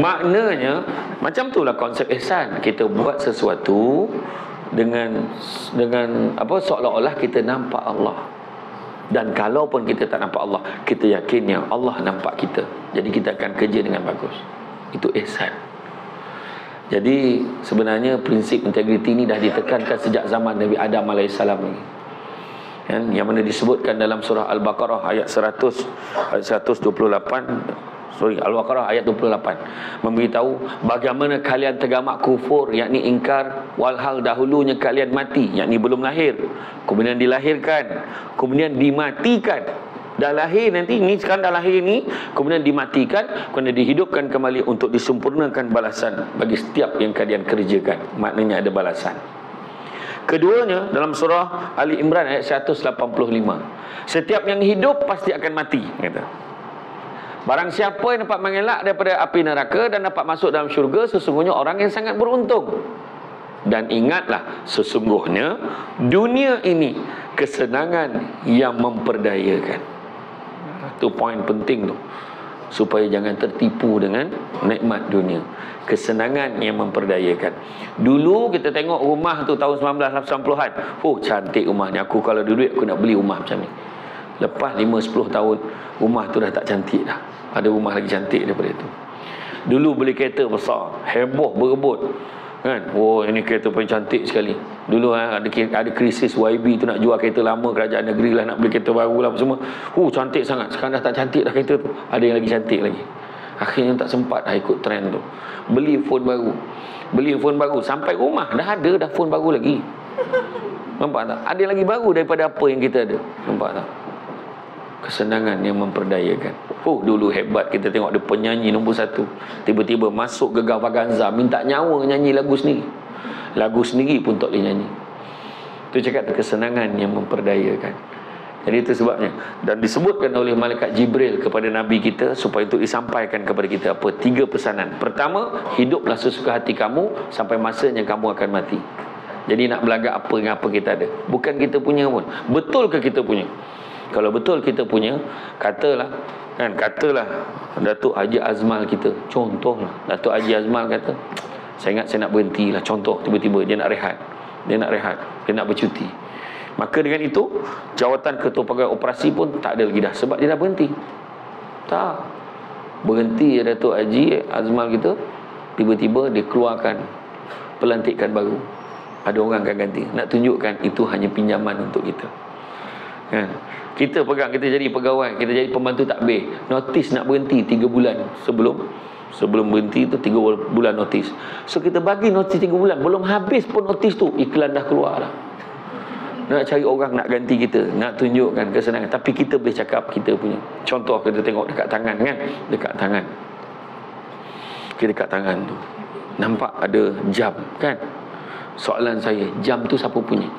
Maknanya macam itulah konsep ihsan. Kita buat sesuatu dengan apa, seolah-olah kita nampak Allah. Dan kalaupun kita tak nampak Allah, kita yakin yang Allah nampak kita. Jadi kita akan kerja dengan bagus. Itu ihsan. Jadi sebenarnya prinsip integriti ini dah ditekankan sejak zaman Nabi Adam AS lagi. Yang mana disebutkan dalam surah Al-Baqarah ayat 128. Al-Baqarah ayat 28 memberitahu bagaimana kalian tergamak kufur, yakni ingkar, walhal dahulunya kalian mati, yakni belum lahir, kemudian dilahirkan, kemudian dimatikan. Dah lahir nanti, ni sekarang dah lahir ni, kemudian dimatikan, kemudian dihidupkan kembali untuk disempurnakan balasan bagi setiap yang kalian kerjakan. Maknanya ada balasan. Keduanya dalam surah Ali Imran ayat 185. Setiap yang hidup pasti akan mati, kata. Barang siapa yang dapat mengelak daripada api neraka dan dapat masuk dalam syurga, sesungguhnya orang yang sangat beruntung. Dan ingatlah, sesungguhnya dunia ini kesenangan yang memperdayakan. Itu poin penting tu, supaya jangan tertipu dengan nikmat dunia. Kesenangan yang memperdayakan. Dulu kita tengok rumah tu tahun 1980-an. Cantik rumah ni. Aku kalau ada duit, aku nak beli rumah macam ni. Lepas 5-10 tahun, rumah tu dah tak cantik dah. Ada rumah lagi cantik daripada itu. Dulu beli kereta besar, heboh berebut kan. Ini kereta paling cantik sekali. Dulu ada krisis YB tu nak jual kereta lama, kerajaan negeri lah nak beli kereta baru lah semua. Cantik sangat. Sekarang dah tak cantik dah kereta tu. Ada yang lagi cantik lagi. Akhirnya tak sempat dah ikut trend tu. Beli phone baru. Sampai rumah dah ada phone baru lagi. Nampak tak? Ada lagi baru daripada apa yang kita ada. Nampak tak? Kesenangan yang memperdayakan. Dulu hebat, kita tengok dia penyanyi nombor 1. Tiba-tiba masuk Gegar Vaganza, minta nyawa nyanyi lagu sendiri. Lagu sendiri pun tak boleh nyanyi. Itu cakap kesenangan yang memperdayakan. Jadi itu sebabnya. Dan disebutkan oleh malaikat Jibril kepada Nabi kita supaya untuk disampaikan kepada kita apa? 3 pesanan. Pertama, hiduplah sesuka hati kamu sampai masanya kamu akan mati. Jadi nak belagak apa dengan apa kita ada. Bukan kita punya pun. Betul ke kita punya? Kalau betul kita punya, katalah Datuk Haji Azmal kita, contohlah Datuk Haji Azmal kata, saya ingat saya nak berhenti lah, contoh tiba-tiba dia nak rehat, dia nak bercuti. Maka dengan itu jawatan ketua pegawai operasi pun tak ada lagi dah, sebab dia dah berhenti. Tak berhenti Datuk Haji Azmal kita, tiba-tiba dia keluarkan pelantikan baru, ada orang akan ganti. Nak tunjukkan itu hanya pinjaman untuk kita, kan? Kita pegang, kita jadi pegawai, kita jadi pembantu takbir, notis nak berhenti 3 bulan sebelum berhenti tu 3 bulan notis. So kita bagi notis 3 bulan, belum habis pun notis tu iklan dah keluar dah. Nak cari orang nak ganti kita, nak tunjukkan kesenangan. Tapi kita boleh cakap kita punya. Contoh kita tengok dekat tangan, kan? Dekat tangan, dekat tangan tu nampak ada jam, kan? Soalan saya, jam tu siapa punya?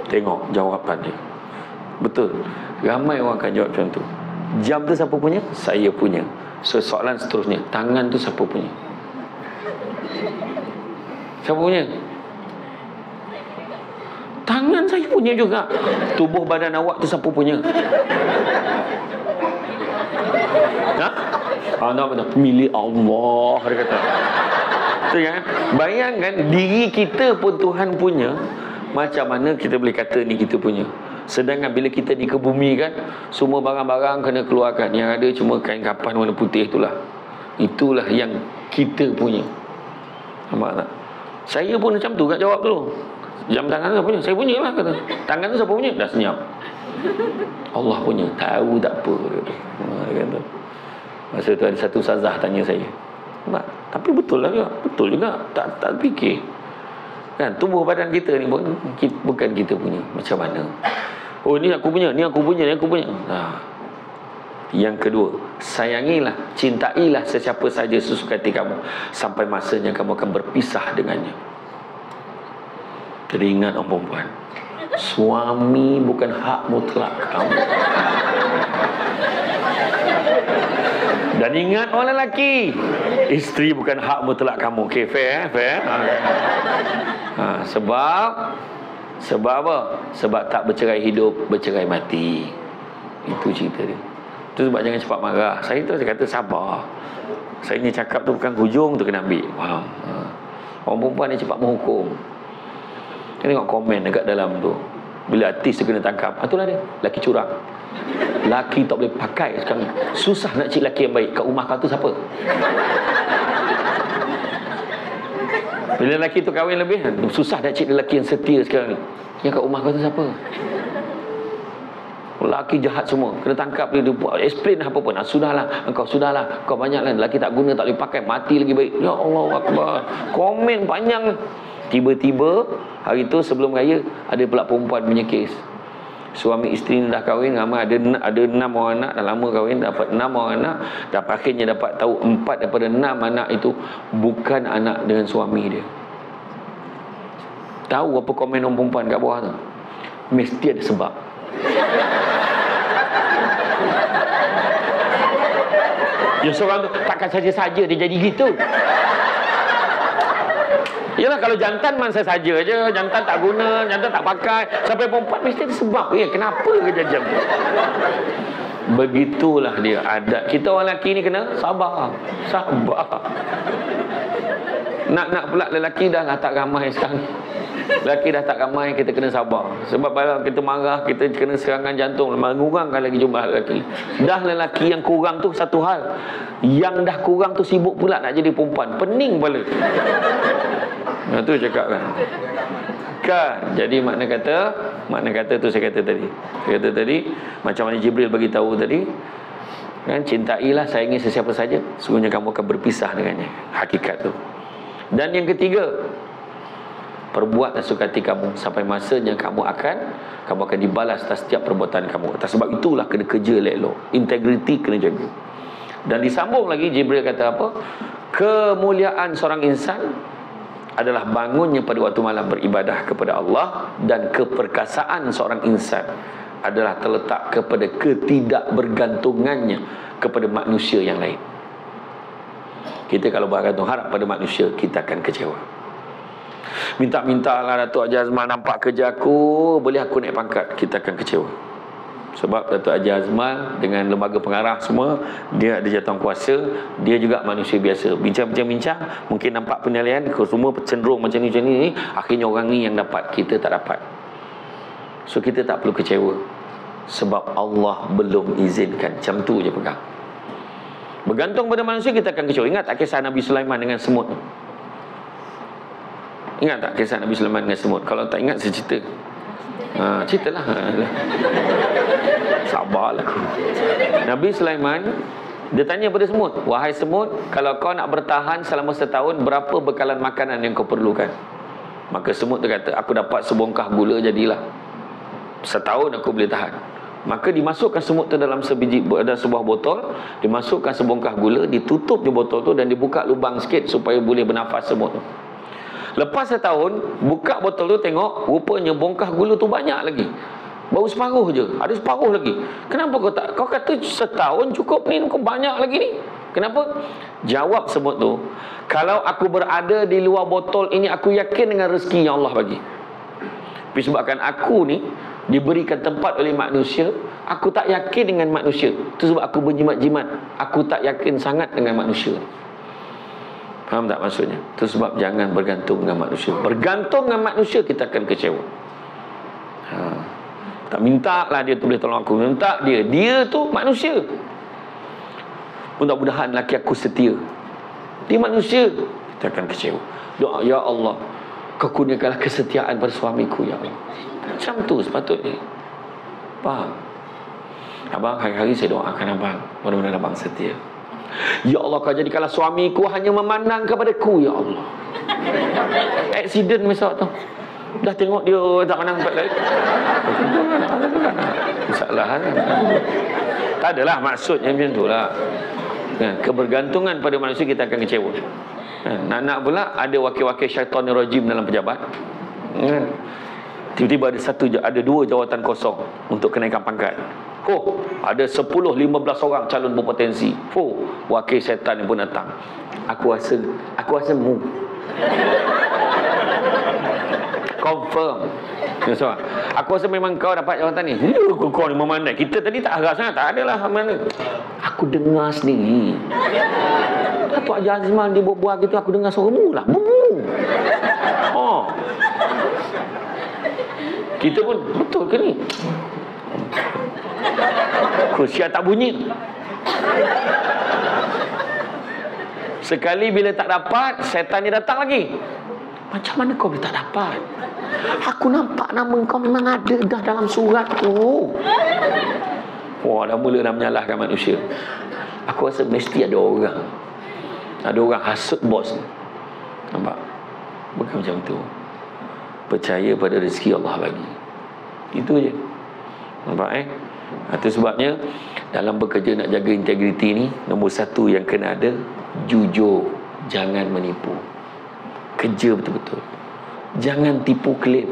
Tengok jawapan dia. Betul, ramai orang akan jawab macam tu. Jam tu siapa punya? Saya punya. So soalan seterusnya, tangan tu siapa punya? Siapa punya? Tangan saya punya juga. Tubuh badan awak tu siapa punya? Ha? Milik Allah, dia kata. Betul kan? Bayangkan diri kita pun Tuhan punya. Macam mana kita boleh kata ni kita punya? Sedangkan bila kita dikebumikan, semua barang-barang kena keluarkan. Yang ada cuma kain kapan warna putih itulah. Itulah yang kita punya. Nampak tak? Saya pun macam tu kat jawab tu. Jam tangan tu siapa punya? Saya punya lah, kata. Tangan tu siapa punya? Dah senyap. Allah punya. Tahu tak apa, dia kata. Masa tu ada satu ustazah tanya saya. Nampak? Tapi betul lah juga. Betul juga. Tak fikir. Kan, tubuh badan kita ni pun bukan kita punya. Macam mana? Oh, ni aku punya, ni aku punya, ni aku punya. Yang kedua, sayangilah, cintailah sesiapa saja sesuka hati kamu sampai masanya kamu akan berpisah dengannya. Jadi ingat orang perempuan, suami bukan hak mutlak kamu. Dan ingat orang lelaki, isteri bukan hak mutlak kamu. Okey, fair, fair. Sebab apa? Sebab tak bercerai hidup, bercerai mati. Itu cerita dia. Itu sebab jangan cepat marah. Saya tu kata sabar. Saya ni cakap tu bukan hujung tu kena ambil. Faham? Orang perempuan ni cepat menghukum. Kita tengok komen dekat dalam tu. Bila artis tu kena tangkap, itulah dia, laki curang. Laki tak boleh pakai sekarang. Susah nak cari laki yang baik. Kat rumah kau tu siapa? Bila lelaki tu kahwin lebih, susah nak cari lelaki yang setia sekarang ni. Yang kat rumah kau tu siapa? Lelaki jahat semua, kena tangkap dia buat explain apa pun. Sudahlah, kau banyaklah lelaki tak guna, tak boleh pakai, mati lagi baik. Ya Allah Akbar. Komen panjang. Tiba-tiba hari tu sebelum raya ada pula perempuan punya kes. Suami isteri ni dah kahwin, ramai ada 6 orang anak, dah lama kahwin, dapat 6 orang anak, dan akhirnya dapat tahu 4 daripada 6 anak itu bukan anak dengan suami dia. Tahu apa komen orang perempuan kat bawah tu? Mesti ada sebab. Ya, seorang tu takkan saja-saja dia jadi gitu. Yalah, kalau jantan man saja je, jantan tak guna, jantan tak pakai, sampai perempuan mesti ada sebab. Kenapa kejadian tu? Begitulah dia adat. Kita orang lelaki ni kena sabar. Nak pula lelaki dah lah tak ramai sekarang. Lelaki dah tak ramai, kita kena sabar. Sebab kalau kita marah, kita kena serangan jantung, mengurangkan lagi jumlah lelaki. Dah lelaki yang kurang tu satu hal, yang dah kurang tu sibuk pula nak jadi perempuan. Pening kepala. Nah, tu cakap kan. Jadi makna kata tu saya kata tadi, macam mana Jibril bagi tahu tadi, kan, cintailah, sayangi sesiapa saja, sesungguhnya kamu akan berpisah dengannya. Hakikat tu. Dan yang ketiga, perbuatlah suka hati kamu sampai masanya kamu akan dibalas atas setiap perbuatan kamu. Atas sebab itulah kena kerja elok-elok, integriti kena jaga. Dan disambung lagi Jibril kata apa? Kemuliaan seorang insan adalah bangunnya pada waktu malam beribadah kepada Allah, dan keperkasaan seorang insan adalah terletak kepada ketidakbergantungannya kepada manusia yang lain. Kita kalau bergantung harap pada manusia, kita akan kecewa. Minta-mintalah Datuk Haji Azman nampak kerja aku, boleh aku naik pangkat, kita akan kecewa. Sebab Datuk Haji Azman dengan lembaga pengarah semua, dia ada jawatan-kuasa, dia juga manusia biasa. Bincang-bincang, mungkin nampak penilaian, semua cenderung macam ni, akhirnya orang ni yang dapat, kita tak dapat. So kita tak perlu kecewa, sebab Allah belum izinkan. Macam tu je pegang. Bergantung pada manusia, kita akan kecewa. Ingat tak kisah Nabi Sulaiman dengan semut? Ingat tak kisah Nabi Sulaiman dengan semut? Kalau tak ingat, saya cerita. Ceritalah. Sabarlah aku. Nabi Sulaiman, dia tanya pada semut, wahai semut, kalau kau nak bertahan selama setahun, berapa bekalan makanan yang kau perlukan? Maka semut tu kata, aku dapat sebongkah gula jadilah. Setahun aku boleh tahan. Maka dimasukkan semut tu dalam ada sebuah botol, dimasukkan sebongkah gula, ditutup je botol tu dan dibuka lubang sikit supaya boleh bernafas semut tu. Lepas setahun, buka botol tu tengok, rupanya bongkah gula tu banyak lagi. Baru separuh je, ada separuh lagi. Kenapa kau tak? Kau kata setahun cukup ni, kau banyak lagi ni. Kenapa? Jawab semut tu, kalau aku berada di luar botol ini, aku yakin dengan rezeki yang Allah bagi. Tapi sebabkan aku ni diberikan tempat oleh manusia, aku tak yakin dengan manusia. Itu sebab aku berjimat-jimat, aku tak yakin sangat dengan manusia. Faham tak maksudnya? Itu sebab jangan bergantung dengan manusia. Bergantung dengan manusia, kita akan kecewa. Tak minta lah dia tu boleh tolong aku, minta dia tu manusia. Mudah-mudahan laki aku setia, dia manusia, kita akan kecewa. Doa, ya Allah, kau kurniakanlah kesetiaan pada suamiku, ya Allah. Macam tu sepatutnya. Faham? Abang, hari-hari saya doakan abang, mudah-mudahan abang setia. Ya Allah, kau jadikanlah suamiku hanya memandang kepadaku, ya Allah. Aksiden besok tu, dah tengok dia tak pandang tempat lain. Masalah kan? Tak adalah maksudnya macam tu lah. Kebergantungan pada manusia, kita akan kecewa. Nak pula ada wakil-wakil syaitanir rajim dalam pejabat. Tiba-tiba ada dua jawatan kosong untuk kenaikan pangkat. Ada 10-15 orang calon berpotensi. Wakil syaitan yang pun datang. Aku rasa mu. Confirm. Aku rasa memang kau dapat jawatan ni. Kau ni memandai. Kita tadi tak harap sangat. Tak adalah mana. Aku dengar sendiri. Datuk Haji Azman dia buat gitu, aku dengar suara mu lah. Kita pun, betul ke ni? Kursia tak bunyi. Sekali bila tak dapat, setan ni datang lagi. Macam mana kau boleh tak dapat? Aku nampak nama kau memang ada dah dalam surat tu. Dah mula dah menyalahkan manusia. Aku rasa mesti ada orang hasut bos. Nampak? Bukan macam tu. Percaya pada rezeki Allah bagi. Itu je. Nampak Itu sebabnya dalam bekerja nak jaga integriti ni, nombor satu yang kena ada, jujur, jangan menipu. Kerja betul-betul. Jangan tipu klaim.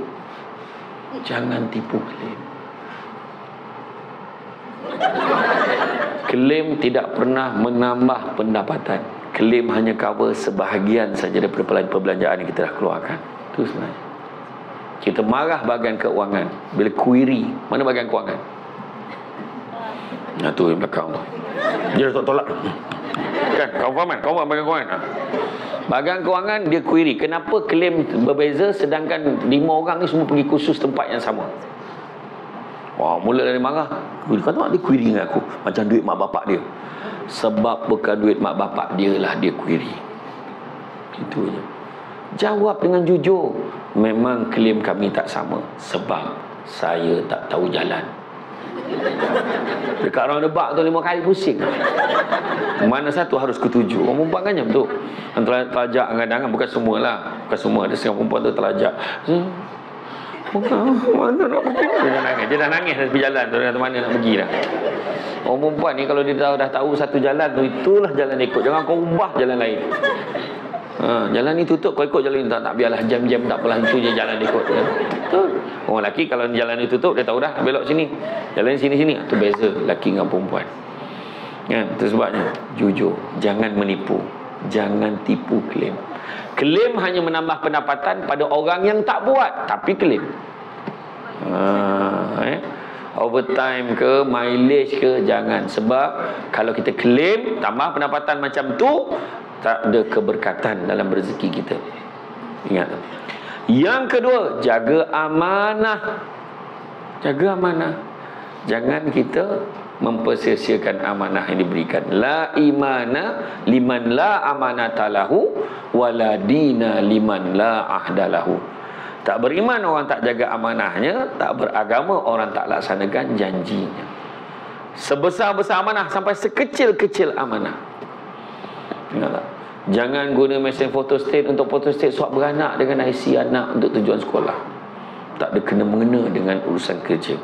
Klaim tidak pernah menambah pendapatan. Klaim hanya cover sebahagian saja daripada perbelanjaan yang kita dah keluarkan. Itu sebenarnya. Kita marah bahagian keuangan bila query, mana bahagian keuangan? Tu yang belakang tu. Dia tak tolak. Kan, kau faham bahagian keuangan? Bahagian keuangan dia query, kenapa klaim berbeza sedangkan 5 orang ni semua pergi kursus tempat yang sama? Mula dari marah. Kata dia query dengan aku macam duit mak bapak dia. Sebab bukan duit mak bapak dia lah dia query. Itu je. Jawab dengan jujur, memang klaim kami tak sama sebab saya tak tahu jalan. Dekat orang debak tu 5 kali pusing. Mana satu harus ketuju? Orang perempuan kan macam tu. Terlajak kadang-kadang, bukan semualah. Bukan semua, ada setengah perempuan tu terlajak. Mana nak pergi? Dia dah nangis dari jalan tu, kata mana nak pergi dah. Orang perempuan ni kalau dia dah tahu satu jalan tu, itulah jalan dia ikut. Jangan kau ubah jalan lain. Jalan ni tutup, kau ikut jalan ni. Tak biarlah jam-jam tak apalah, itu je jalan dia ikut. Betul. Orang lelaki kalau jalan ni tutup, dia tahu dah belok sini. Jalan sini-sini. Itu beza lelaki dengan perempuan. Kan? Itu sebabnya jujur, jangan menipu, jangan tipu klaim. Klaim hanya menambah pendapatan pada orang yang tak buat, tapi klaim. Overtime ke, mileage ke, jangan. Sebab kalau kita klaim tambah pendapatan macam tu, tak ada keberkatan dalam rezeki kita. Ingat. Yang kedua, jaga amanah. Jaga amanah. Jangan kita mempersia-siakan amanah yang diberikan. La imana liman la amanata lahu, wala dina liman la ahdalahu. Tak beriman orang tak jaga amanahnya, tak beragama orang tak laksanakan janjinya. Sebesar-besar amanah sampai sekecil-kecil amanah. Ingatlah, jangan guna mesin photostat untuk photostat suap beranak dengan IC anak untuk tujuan sekolah. Tak ada kena-mengena dengan urusan kerja.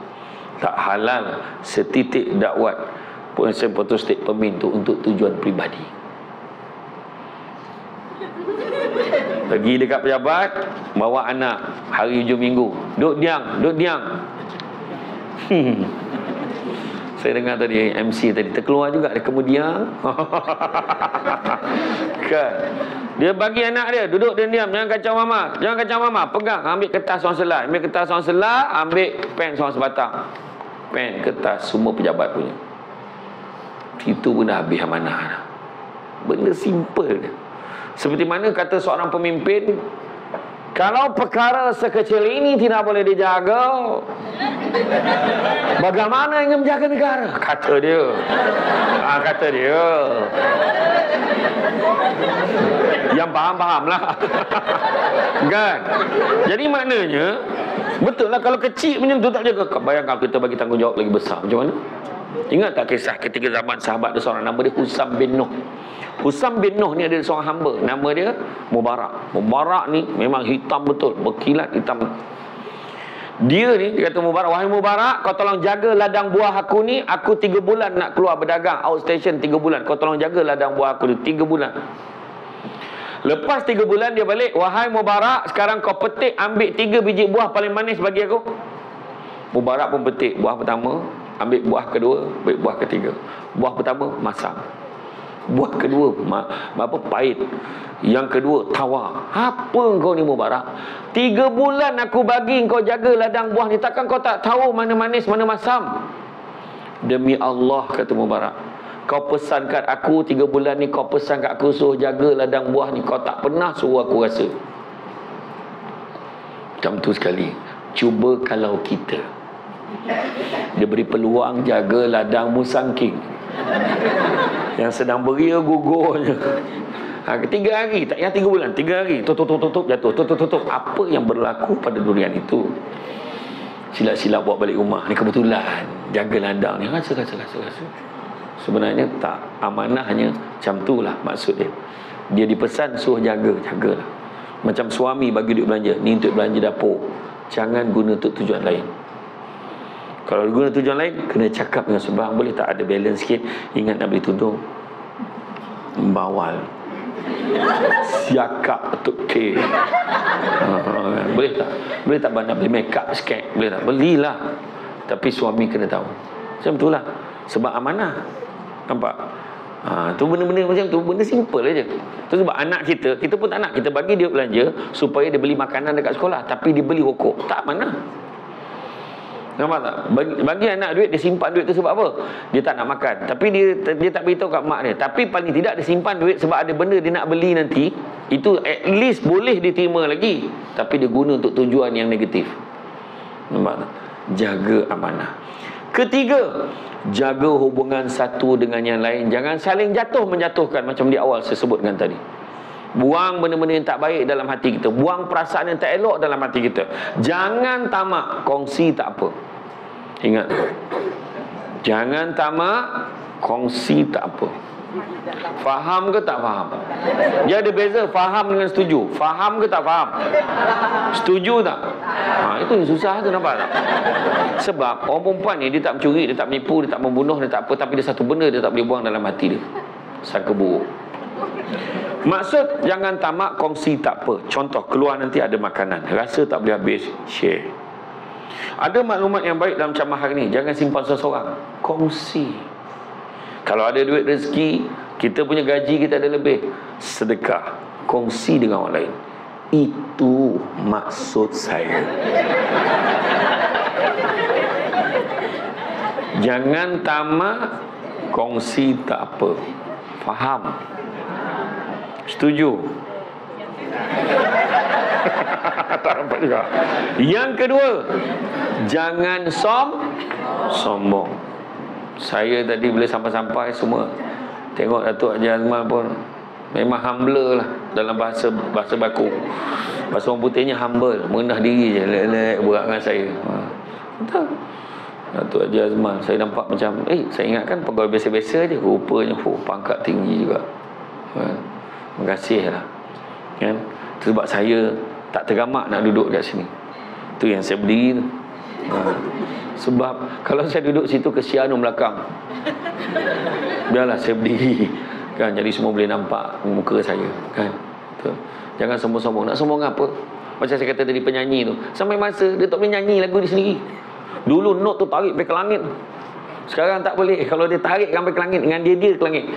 Tak halal setitik dakwat mesin photostat pemin tu untuk tujuan peribadi. Pergi dekat pejabat, bawa anak hari hujung minggu, duduk diam. Saya dengar tadi MC tadi terkeluar juga dia kemudian. Kan? Dia bagi anak dia duduk dia diam, jangan kacau mama. Pegang, ambil kertas orang selah, ambil pen seorang sebatang. Pen, kertas, semua pejabat punya. Itu pun dah habis amanah dah. Benda simple. Seperti mana kata seorang pemimpin, kalau perkara sekecil ini tidak boleh dijaga, bagaimana ingin menjaga negara? Kata dia. Yang faham-fahamlah. Kan? Jadi maknanya, betul lah kalau kecil macam tu tak jaga. Bayangkan kita bagi tanggungjawab lagi besar. Macam mana? Ingat tak kisah ketika zaman sahabat ada seorang nama dia Husam bin Nuh. Husam bin Nuh ni ada seorang hamba, nama dia Mubarak. Mubarak ni memang hitam betul, berkilat hitam. Dia ni, dia kata Mubarak, wahai Mubarak, kau tolong jaga ladang buah aku ni. Aku 3 bulan nak keluar berdagang, outstation 3 bulan. Kau tolong jaga ladang buah aku ni 3 bulan. Lepas 3 bulan dia balik, wahai Mubarak, sekarang kau petik, ambil 3 biji buah paling manis bagi aku. Mubarak pun petik buah pertama, ambil buah kedua, ambil buah ketiga. Buah pertama masam, buah kedua pahit, yang kedua tawar. Apa kau ni Mubarak? 3 bulan aku bagi kau jaga ladang buah ni, takkan kau tak tahu mana manis mana masam? Demi Allah, kata Mubarak, kau pesan kat aku 3 bulan ni, kau pesan kat aku suruh jaga ladang buah ni, kau tak pernah suruh aku rasa. Macam tu sekali. Cuba kalau kita dia beri peluang jaga ladang musangking yang sedang beria gugurnya, 3 hari, tak yang 3 bulan, 3 hari tutup jatuh, tutup. Apa yang berlaku pada durian itu? Silap-silap bawa balik rumah ni, kebetulan jaga ladang ni, rasa. Sebenarnya tak, amanahnya macam tu lah maksud dia. Dia dipesan suruh jagalah. Macam suami bagi duit belanja, ni untuk belanja dapur, jangan guna untuk tujuan lain. Kalau guna tujuan lain, kena cakap dengan sebarang, boleh tak ada balance sikit, ingat nak beli tudung, bawal, siakap tuk K. Boleh tak nak beli make up sikit, boleh tak? Belilah, tapi suami kena tahu. Macam itulah, sebab amanah. Nampak? Tu benda-benda macam tu, benda simple aja. Tu sebab anak kita pun tak nak kita bagi dia belanja supaya dia beli makanan dekat sekolah, tapi dia beli rokok. Tak amanah. Nampak tak? Bagi anak duit, dia simpan duit tu sebab apa? Dia tak nak makan, tapi dia tak beritahu kat mak dia. Tapi paling tidak dia simpan duit sebab ada benda dia nak beli nanti. Itu at least boleh diterima lagi, tapi dia guna untuk tujuan yang negatif. Nampak tak? Jaga amanah. Ketiga, jaga hubungan satu dengan yang lain. Jangan saling menjatuhkan macam di awal saya sebutkan tadi. Buang benda-benda yang tak baik dalam hati kita, buang perasaan yang tak elok dalam hati kita. Jangan tamak, kongsi tak apa. Ingat, jangan tamak, kongsi tak apa. Faham ke tak faham? Dia ada beza faham dengan setuju. Faham ke tak faham? Setuju tak? Itu yang susah tu, nampak tak? Sebab orang perempuan ni, dia tak mencuri, dia tak menipu, dia tak membunuh, dia tak apa, tapi dia satu benda dia tak boleh buang dalam hati dia, sangka buruk. Maksud jangan tamak, kongsi tak apa. Contoh, keluar nanti ada makanan, rasa tak boleh habis, share. Ada maklumat yang baik dalam ceramah hari ni, jangan simpan seseorang, kongsi. Kalau ada duit rezeki, kita punya gaji kita ada lebih, sedekah, kongsi dengan orang lain. Itu maksud saya. Jangan tamak, kongsi tak apa. Faham? Setuju? Tak nampak juga. Yang kedua, jangan sombong. Saya tadi bila sampai-sampai semua tengok Datuk Haji Azman pun memang humble lah dalam bahasa baku. Bahasa orang putihnya humble, merendah diri je, lelek berat dengan saya. Betul. Datuk Haji Azman, saya nampak macam saya ingatkan pegawai biasa-biasa je, rupanya pangkat tinggi juga. Terima kasih lah. Kan? Sebab saya tak tergamak nak duduk kat sini. Tu yang saya berdiri tu. Sebab kalau saya duduk situ kesian orang belakang. Biarlah saya berdiri. Kan, jadi semua boleh nampak muka saya. Kan? Tu. Jangan sombong-sombong. Nak sombong apa? Macam saya kata tadi penyanyi tu. Sampai masa dia tak boleh nyanyi lagu dia sendiri. Dulu note tu tarik sampai ke langit. Sekarang tak boleh. Kalau dia tarik sampai ke langit, dengan dia ke langit.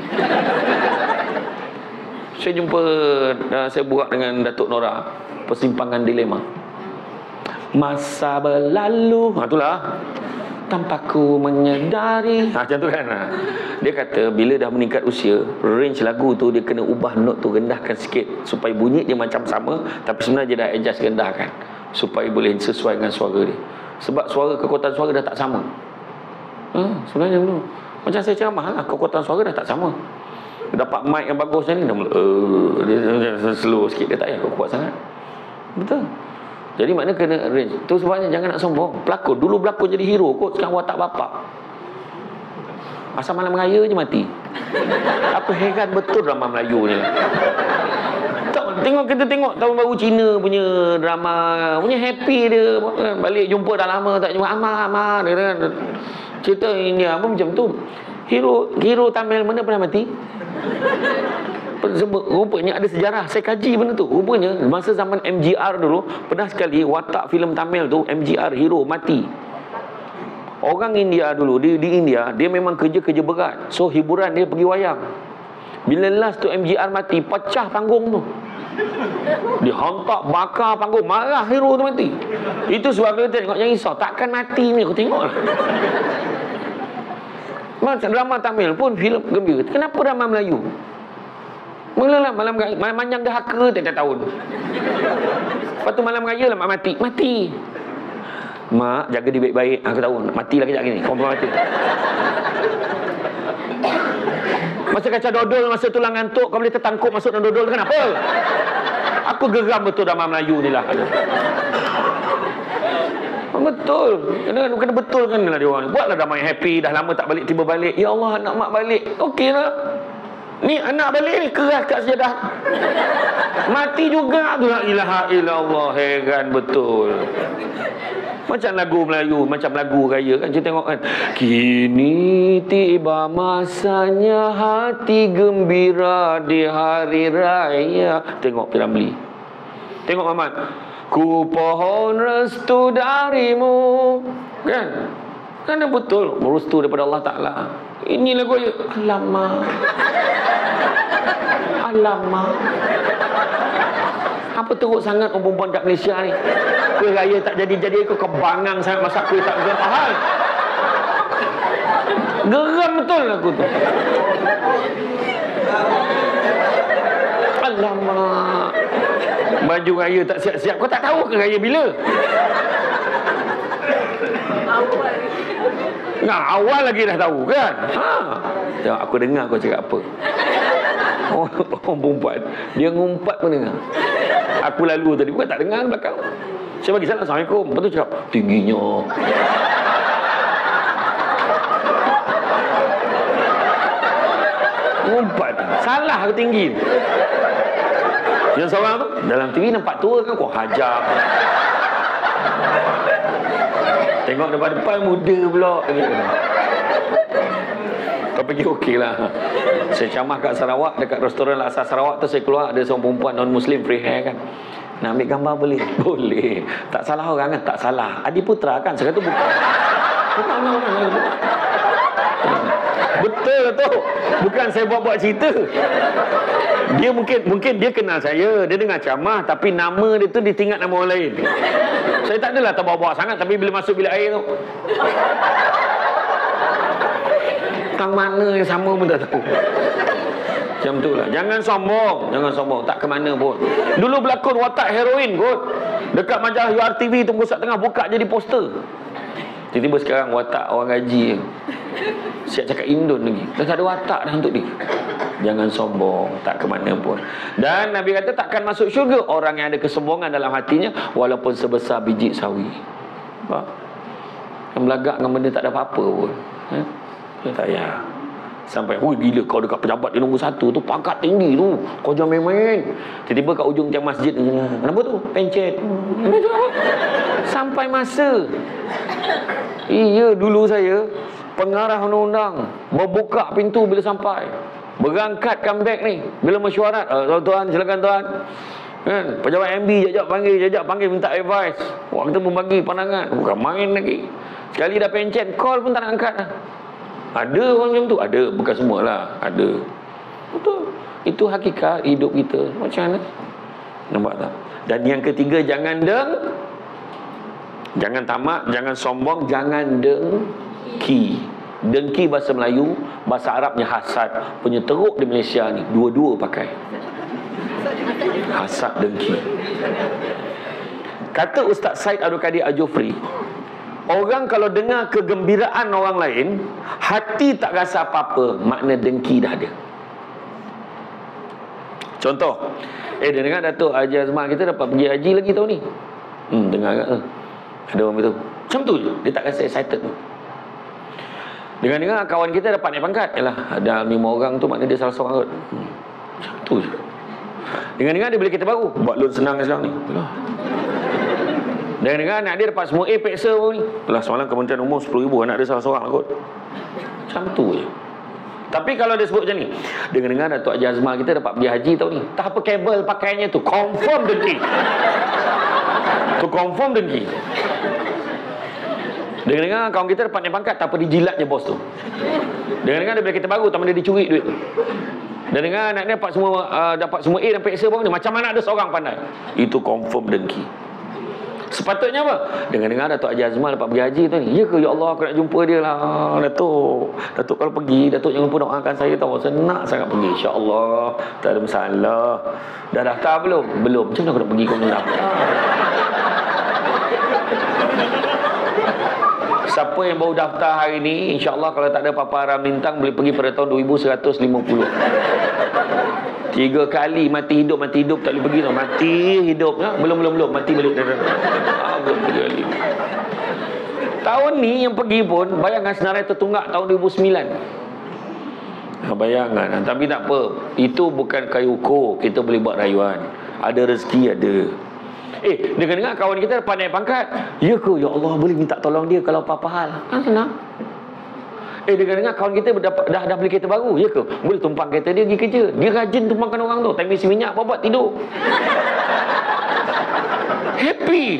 Saya jumpa, saya buat dengan Datuk Nora, Persimpangan Dilema. Masa berlalu, itulah, tanpa ku menyedari. Macam tu kan. Dia kata bila dah meningkat usia, range lagu tu dia kena ubah note tu, rendahkan sikit supaya bunyi dia macam sama, tapi sebenarnya dia dah adjust rendahkan supaya boleh sesuai dengan suara dia. Sebab kekuatan suara dah tak sama. Sebenarnya dulu macam saya ceramah lah, kekuatan suara dah tak sama. Dapat mic yang bagus ni, dia slow sikit, dia tak payah kuat sangat. Betul. Jadi maknanya kena range. Tu sebabnya jangan nak sombong. Pelakon, dulu berlakon jadi hero kot, sekarang watak bapak. Asal malam raya je mati. Apa heran betul drama Melayu ni. Kita tengok tahun baru Cina punya drama, punya happy dia. Balik jumpa dah lama tak jumpa, Amar dia kan. Cerita India pun macam tu. Hero Tamil mana pernah mati? Rupanya ada sejarah. Saya kaji benda tu. Rupanya masa zaman MGR dulu, pernah sekali watak filem Tamil tu, MGR hero mati. Orang India dulu, di India, dia memang kerja berat. So hiburan dia pergi wayang. Bila last tu MGR mati, pecah panggung tu. Dihantak, bakar panggung, marah hero tu mati. Itu sebab kita tengok yang risau, takkan mati ni, aku tengok lah. Macam drama Tamil pun filem gembira. Kenapa drama Melayu? Mulalah malam manjang dahaka tiap tahun. Lepas tu malam raya lah mak mati. Mak jaga dia baik-baik. Aku tahu mati lah kejap ni. Confirm mati. Masa kaca dodol, masa tulang ngantuk, kau boleh tertangkup masuk dalam dodol, kenapa? Aku geram betul drama Melayu ni lah. Betul. Kena betulkan lah dia orang. Buatlah drama yang happy. Dah lama tak balik, tiba balik. Ya Allah, anak mak balik. Okey lah. Ni anak balik ni keras kat sejadah. Mati juga tu. La ilaha illallah. Heran betul. Macam lagu Melayu, macam lagu raya kan. Kita tengok kan. Kini tiba masanya hati gembira di hari raya. Tengok Piramli. Tengok Mamat. Ku pohon restu darimu. Kan? Kan betul. Restu daripada Allah Ta'ala. Ini lagu aja. Alamak. Apa teruk sangat orang perempuan kat Malaysia ni? Kuih raya tak jadi-jadi, kau kebangang sangat masak kuih tak geram. Geram betul aku tu. Alamak. Baju raya tak siap-siap. Kau tak tahu ke raya bila? Awal lagi dah tahu kan? Tengok aku dengar kau cakap apa. Orang perempuan dia ngumpat pun dengar. Aku lalu tadi bukan tak dengar belakang. Saya bagi salam, Assalamualaikum. Lepas tu cakap tingginya. Ngumpat. Salah ke tinggi? Yang seorang tu dalam TV nampak tua kan, kau hajar. Tengok depan-depan muda pula. Kau pergi okey lah. Saya camah kat Sarawak, dekat restoran Laksa Sarawak tu saya keluar, ada seorang perempuan non-Muslim free hair kan. Nak ambil gambar boleh? Boleh. Tak salah orang kan? Tak salah. Adi Putra kan? Saya kata bukan. Betul tu. Bukan saya buat-buat cerita. Dia mungkin dia kenal saya, dia dengar camah, tapi nama dia tu ditinggal nama orang lain. Saya tak adalah terbawa-bawa sangat, tapi bila masuk bilik air tu, tang mana yang sama pun tak tahu. Macam tu lah. Jangan sombong, tak ke mana pun. Dulu berlakon watak heroin kot, dekat majalah URTV tu pusat tengah buka jadi poster. Tiba-tiba sekarang watak orang gaji. Siap cakap Indon lagi. Dah tak ada watak dah untuk dia. Jangan sombong, tak ke mana pun. Dan Nabi kata takkan masuk syurga orang yang ada kesombongan dalam hatinya walaupun sebesar biji sawi. Apa? Yang belagak dengan benda tak ada apa-apa pun. Dia tak payah. Sampai, gila kau dekat pejabat di nombor 1 tu, pangkat tinggi tu, kau jangan main-main. Tiba-tiba kat ujung tiang masjid, kenapa tu? Pencet. Sampai masa. Iya, dulu saya pengarah undang-undang berbuka pintu bila sampai, berangkat comeback ni bila mesyuarat, tuan-tuan silakan tuan kan, pejabat MB jajak panggil minta advice. Wah, kita membagi pandangan, bukan main lagi. Sekali dah pencet, call pun tak nak angkat dah. Ada orang macam tu? Ada, bukan semualah, ada. Betul. Itu hakikat hidup kita. Macam mana? Nampak tak? Dan yang ketiga, jangan tamak, jangan sombong, jangan dengki. Dengki bahasa Melayu, bahasa Arabnya hasad. Penyeteruk di Malaysia ni dua-dua pakai. Hasad, dengki. Kata Ustaz Said Abdul Kadir Al-Jufri, orang kalau dengar kegembiraan orang lain, hati tak rasa apa-apa, makna dengki dah ada. Contoh, dia dengar Datuk Haji Azman kita dapat pergi haji lagi tahun ni. Dengar tak? Ada orang beritahu. Macam tu je, dia tak rasa excited tu. Dengar-dengar kawan kita dapat naik pangkat. Yalah, ada 5 orang tu, makna dia salah seorang kot. Macam tu je. Dengar-dengar dia beli kereta baru, buat loan senang sekarang ni. Dengar-dengar anak dia dapat semua A peksa pun ni. Lah semalam Kementerian Umum 10,000, anak dia salah seorang kot. Macam tu je. Tapi kalau dia sebut macam ni, dengar-dengar Datuk Haji Azmal kita dapat pergi haji tahun ni, tak apa kabel pakaiannya tu, confirm dengki. Tu confirm dengki. Dengar-dengar kawan kita dapat naik pangkat, tak apa dijilatnya bos tu. Dengar-dengar dia beli kereta baru, tak mana dia curi duit. Dan dengar anak dia dapat semua A dan peksa pun ni, macam anak dia seorang pandai. Itu confirm dengki. Sepatutnya apa? Dengar-dengar Datuk Haji Azmal dapat pergi haji tu ni. Ya ke? Ya Allah, aku nak jumpa dia lah. Datuk kalau pergi, Datuk jangan lupa doakan saya tahu. Saya nak sangat pergi, insya-Allah. Tak ada masalah. Dah daftar belum? Belum. Macam mana aku nak pergi kau nak daftar? Siapa yang baru daftar hari ni, insya-Allah kalau tak ada apa-apa haram lintang, boleh pergi pada tahun 2150. 3 kali mati hidup tak boleh pergi tau. Mati hidup ya? Belum mati balik. Belum 3 kali. Tahun ni yang pergi pun bayangan senarai tertunggak tahun 2009. Bayangan. Tapi tak apa, itu bukan kayu ukur, kita boleh buat rayuan. Ada rezeki ada. Dengar-dengar kawan kita dapat naik pangkat. Ya ke? Ya Allah, boleh minta tolong dia kalau apa-apa hal. Kan senang. Dengar-dengar kawan kita dah beli kereta baru. Ya ke? Boleh tumpang kereta dia pergi kerja. Dia rajin tumpangkan orang tu. Time isi minyak buat tidur. Happy.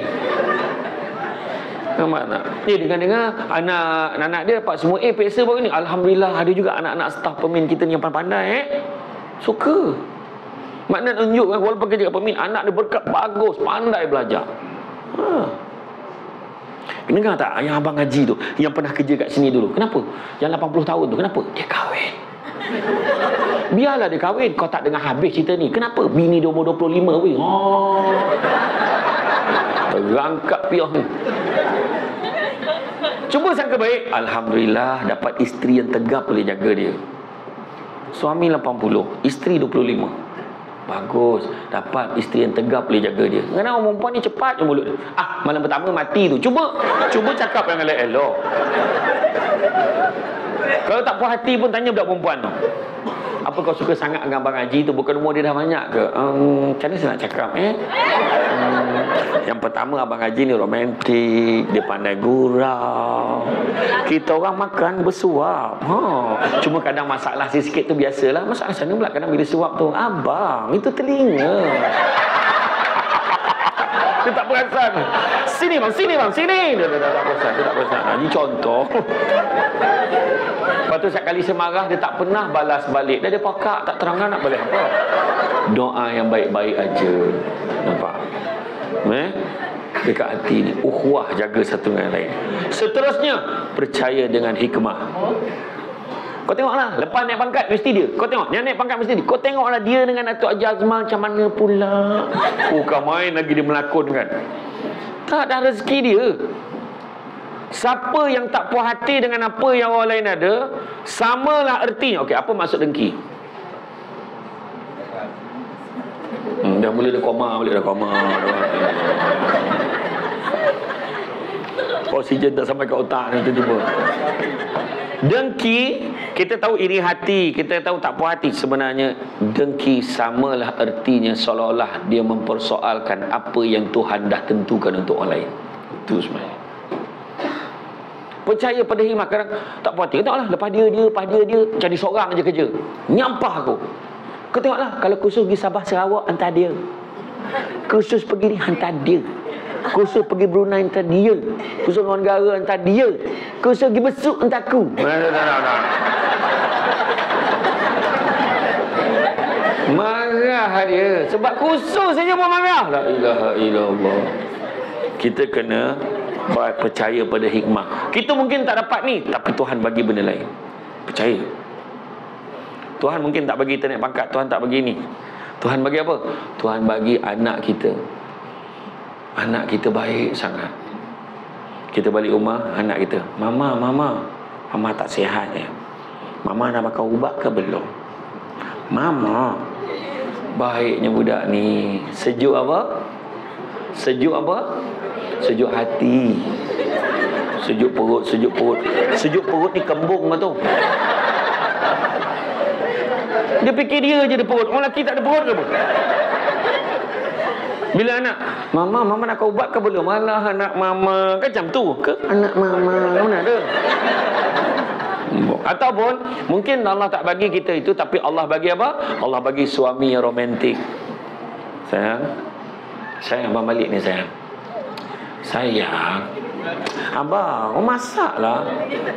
Nampak tak? Dengar-dengar anak dia dapat semua A peksa baru ni. Alhamdulillah, ada juga anak-anak staf pemin kita ni yang pandai-pandai. Suka. Makna tunjukkan walaupun kerja kat pemin, anak dia berkat bagus, pandai belajar. Dengar tak yang abang Haji tu, yang pernah kerja kat sini dulu, kenapa? Yang 80 tahun tu, kenapa? Dia kahwin. Biarlah dia kahwin, kau tak dengar habis cerita ni. Kenapa? Bini dia umur 25 weh. Terangkat piah ni. Cuba sangka baik, alhamdulillah dapat isteri yang tegap boleh jaga dia. Suami 80, isteri 25. Bagus, dapat isteri yang tegap boleh jaga dia. Kerana orang perempuan ni cepat je mulut dia. Malam pertama mati tu. Cuba cakap yang elok. Kalau tak puas hati pun tanya budak perempuan tu. Apa kau suka sangat dengan Abang Haji tu? Bukan umur dia dah banyak ke? Macam mana saya nak cakap Yang pertama, Abang Haji ni romantik. Dia pandai gurau. Kita orang makan bersuap. Cuma kadang masalah sikit tu biasalah. Masalah sana pula kadang bila suap tu, abang, itu telinga. Dia tak perasan. Sini bang, sini bang, sini. Dia tak perasan, dia tak perasan. Ini contoh. Lepas tu setiap kali saya marah, dia tak pernah balas balik. Dia pakak, tak terangkan nak balik apa. Doa yang baik-baik aja. Nampak? Dekat hati ni, ukhuwah, jaga satu dengan lain. Seterusnya, percaya dengan hikmah. Kau tengoklah, lepas naik pangkat mesti dia. Kau tengok, yang naik pangkat mesti dia. Kau tengoklah dia dengan Datuk Haji Azmal macam mana pula. Bukan main lagi dia melakonkan. Tak ada rezeki dia. Siapa yang tak puas hati dengan apa yang orang lain ada, samalah ertinya. Okey, apa maksud dengki? Dah mula dah koma, balik dah koma. Oksigen tak sampai ke otak ni tiba-tiba. Dengki, kita tahu iri hati, kita tahu tak puas hati. Sebenarnya dengki samalah ertinya seolah-olah dia mempersoalkan apa yang Tuhan dah tentukan untuk orang lain. Itu sebenarnya. Percaya pada hikmah. Kadang tak puas hati. Tengoklah, lepas dia jadi seorang je kerja. Nyampah aku. Kau tengoklah, kalau khusus pergi Sabah Sarawak, hantar dia. Khusus pergi ni, hantar dia. Khusus pergi Brunei, hantar dia. Khusus luar negara, hantar dia. Khusus pergi besuk, hantar aku. Marah dia. Sebab khusus saja pun marah. La ilaha illallah. Kita kena percaya pada hikmah. Kita mungkin tak dapat ni, tapi Tuhan bagi benda lain. Percaya. Tuhan mungkin tak bagi kita naik pangkat, Tuhan tak bagi ni. Tuhan bagi apa? Tuhan bagi anak kita. Anak kita baik sangat. Kita balik rumah, anak kita, Mama tak sihat ya. Mama dah makan ubat ke belum? Mama, baiknya budak ni. Sejuk apa? Sejuk apa? Sejuk hati. Sejuk perut. Sejuk perut ni kembung ke tu? Dia fikir dia je ada perut. Orang lelaki tak ada perut ke apa? Bila anak, Mama nak kau ubat ke belum? Malah anak Mama. Kan macam tu ke? Anak Mama. Mana ada? Ataupun mungkin Allah tak bagi kita itu, tapi Allah bagi apa? Allah bagi suami yang romantik. Sayang abang balik ni sayang. Sayang, abang, masaklah.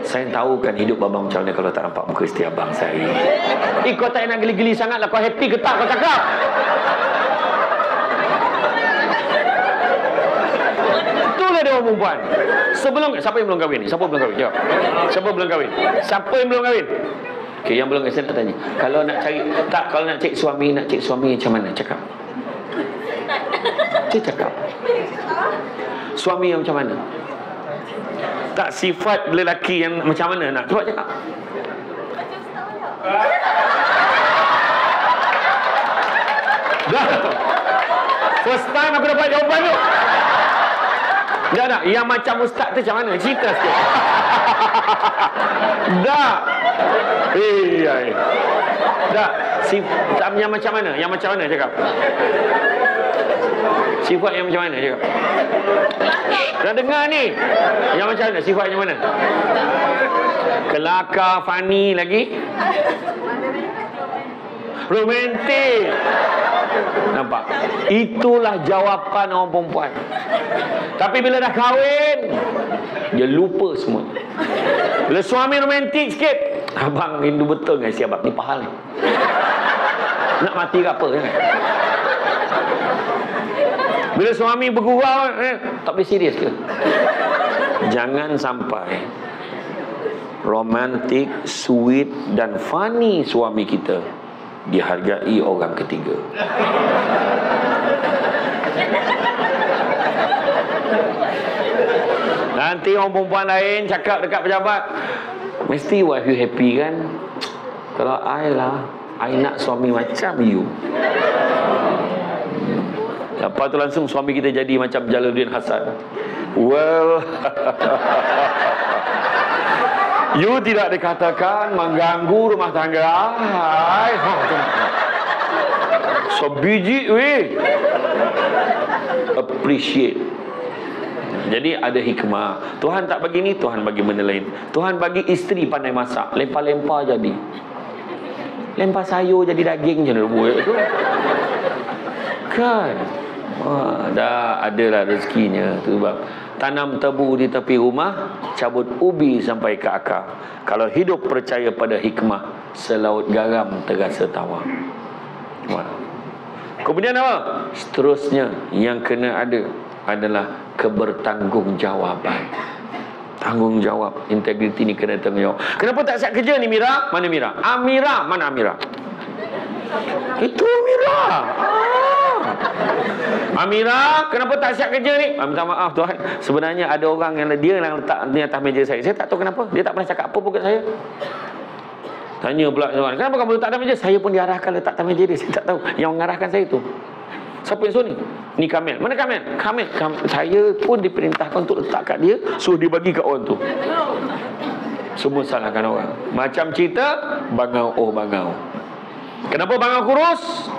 Saya tahu kan hidup abang macam mana kalau tak nampak muka isteri abang saya. Kau tak nak geli-geli sangat lah. Kau happy ke tak kau cakap? Itulah dia orang perempuan. Siapa yang belum kahwin? Siapa belum kahwin? Jawab. Siapa belum kahwin? Siapa yang belum kahwin? Okey, yang belum kahwin saya nak tanya. Kalau nak cari suami macam mana? Cakap. Cakap. Suami yang macam mana? Tak, sifat lelaki yang macam mana nak? Cuba cakap. Dah. First time aku dapat jawapan tu. Dah. Yang macam ustaz tu macam mana? Cerita sikit. Dah. Dah. Sifat yang macam mana? Yang macam mana cakap? Sifat yang macam mana cakap? Dah dengar ni. Yang macam mana? Sifat yang mana? Kelakar, funny lagi? Romantik. Nampak? Itulah jawapan orang perempuan. Tapi bila dah kahwin, dia lupa semua. Bila suami romantik sikit, abang rindu betul dengan si abang. Ni pahal ni. Nak mati ke apa kan? Bila suami bergurau, tak boleh serius ke? Jangan sampai romantik, sweet dan funny suami kita dihargai orang ketiga. Nanti orang perempuan lain cakap dekat pejabat, mesti wife you happy kan? Kalau I lah, I nak suami macam you. Lepas tu langsung suami kita jadi macam Jalaluddin Hasan. Well, You tidak dikatakan mengganggu rumah tangga. Hai. So biji weh. Appreciate. Jadi ada hikmah. Tuhan tak bagi ni, Tuhan bagi benda lain. Tuhan bagi isteri pandai masak, lempar-lempar jadi. Lempar sayur jadi daging je buat tu. Kan? Dah adalah rezekinya. Tu sebab tanam tebu di tepi rumah, cabut ubi sampai ke akar. Kalau hidup percaya pada hikmah, selaut garam terasa tawar. Kemudian apa? Seterusnya yang kena ada adalah kebertanggungjawaban. Tanggungjawab, integriti ni kena tanggungjawab. Kenapa tak siap kerja ni Mira? Mana Mira? Amira, mana Amira? Itu Amira. Amira, kenapa tak siap kerja ni? Minta maaf Tuhan. Sebenarnya ada orang yang dia letak di atas meja saya. Saya tak tahu kenapa. Dia tak pernah cakap apa pun kat saya. Tanya pula Tuhan, kenapa kamu letak atas meja? Saya pun diarahkan letak atas meja dia. Saya tak tahu. Yang mengarahkan saya tu. Siapa yang suruh ni? Ni Kamil. Mana Kamil? Kamil. Saya pun diperintahkan untuk letak kat dia, suruh dia bagi kat orang tu. Semua salahkan orang. Macam cerita bangau oh bangau. Kenapa bangau kurus?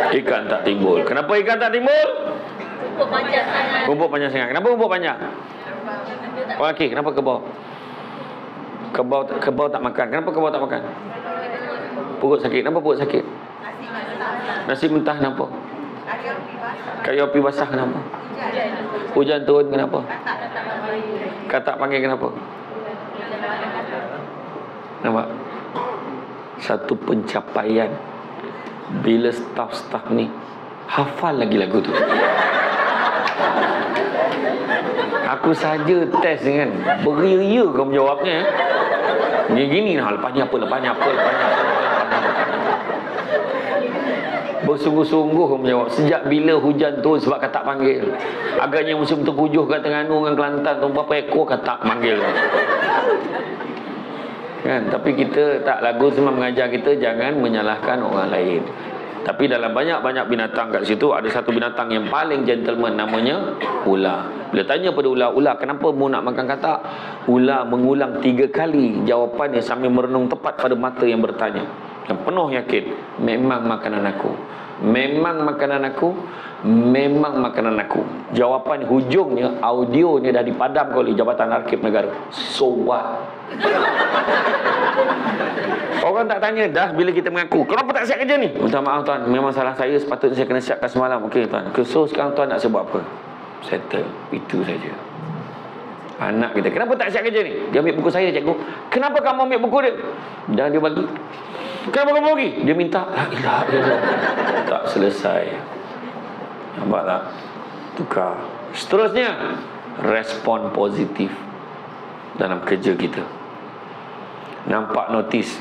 Ikan tak timbul. Kenapa ikan tak timbul? Rumput panjang sangat. Kenapa rumput panjang? Okey, kenapa kebau? Kebau tak makan. Kenapa kebau tak makan? Perut sakit. Kenapa perut sakit? Nasi mentah kenapa? Kayu api basah kenapa? Hujan turun kenapa? Katak panggil kenapa? Nampak? Satu pencapaian bila staf-staf ni hafal lagi lagu tu. Aku saja test dengan beria-ria kamu jawabnya. Gini lah, lepasnya apa. Bersungguh-sungguh kamu jawab. Sejak bila hujan turun sebab katak panggil. Agaknya musim terpujuh kat Terengganu dengan Kelantan tu berapa ekor katak panggil. Kan? Tapi kita tak, lagu semua mengajar kita jangan menyalahkan orang lain. Tapi dalam banyak-banyak binatang kat situ, ada satu binatang yang paling gentleman, namanya ular. Bila tanya pada ular, kenapa mu nak makan katak? Ular mengulang 3 kali jawapannya sambil merenung tepat pada mata yang bertanya. Dan penuh yakin, memang makanan aku. Memang makanan aku. Memang makanan aku. Jawapan hujungnya, audionya dah dipadam oleh Jabatan Arkib Negara. So what? Orang tak tanya dah bila kita mengaku, kenapa tak siap kerja ni? Minta maaf tuan, memang salah saya, sepatutnya saya kena siapkan semalam. Okey tuan. So sekarang tuan nak sebab apa? Settle. Itu saja. Anak kita, kenapa tak siap kerja ni? Dia ambil buku saya, cikgu. Kenapa kamu ambil buku dia? Dan dia bagi. Kenapa kamu bagi? Dia minta. Tak selesai. Nampak tak? Tukar. Seterusnya, respon positif dalam kerja kita. Nampak notis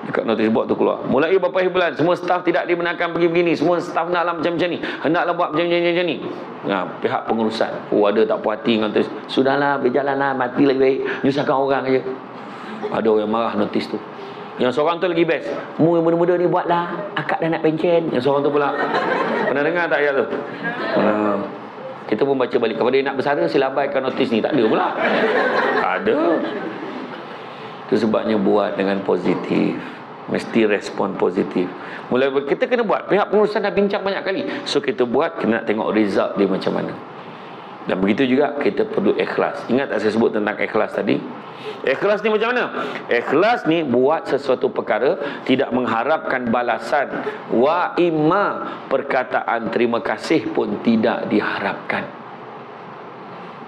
dekat notis board tu keluar, mulai beberapa bulan semua staf tidak dibenarkan pergi begini, semua staf naklah macam ni, hendaklah buat macam ni. Pihak pengurusan ada tak puas hati dengan notis. Sudahlah, berjalanlah, mati lagi baik, nyusahkan orang aja. Ada orang yang marah notis tu. Yang seorang tu lagi best, mu yang muda-muda ni buatlah, akak dah nak pencen. Yang seorang tu pula, pernah dengar tak ayat tu? Kita pun baca balik, kepada yang nak bersara sila abaikan notis ni. Tak ada pula. Ada. Itu sebabnya buat dengan positif. Mesti respon positif. Mulai kita kena buat. Pihak pengurusan dah bincang banyak kali. So kita buat, kena nak tengok result dia macam mana. Dan begitu juga kita perlu ikhlas. Ingat tak saya sebut tentang ikhlas tadi? Ikhlas ni macam mana? Ikhlas ni buat sesuatu perkara tidak mengharapkan balasan. Wa imma, perkataan terima kasih pun tidak diharapkan.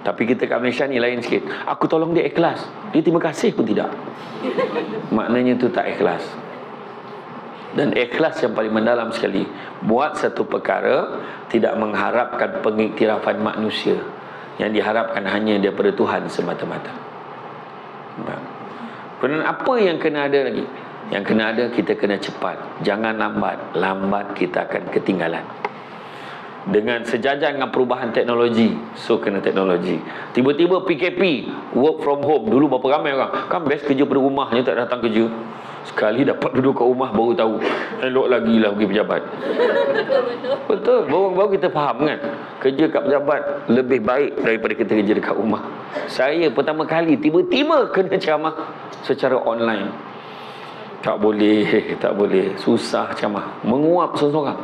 Tapi kita kat Malaysia ni lain sikit. Aku tolong dia ikhlas, dia terima kasih pun tidak. Maknanya tu tak ikhlas. Dan ikhlas yang paling mendalam sekali, buat satu perkara tidak mengharapkan pengiktirafan manusia. Yang diharapkan hanya daripada Tuhan semata-mata. Kemudian apa yang kena ada lagi? Yang kena ada, kita kena cepat. Jangan lambat. Lambat kita akan ketinggalan. Dengan sejajar dengan perubahan teknologi. So kena teknologi. Tiba-tiba PKP, work from home. Dulu berapa ramai orang, kan best kerja pada rumah je, tak datang kerja. Sekali dapat duduk kat rumah baru tahu elok lagi lah pergi pejabat. Betul. Baru kita faham kan, kerja kat pejabat lebih baik daripada kita kerja dekat rumah. Saya pertama kali tiba-tiba kena ceramah secara online. Tak boleh. Susah ceramah. Menguap seorang-seorang.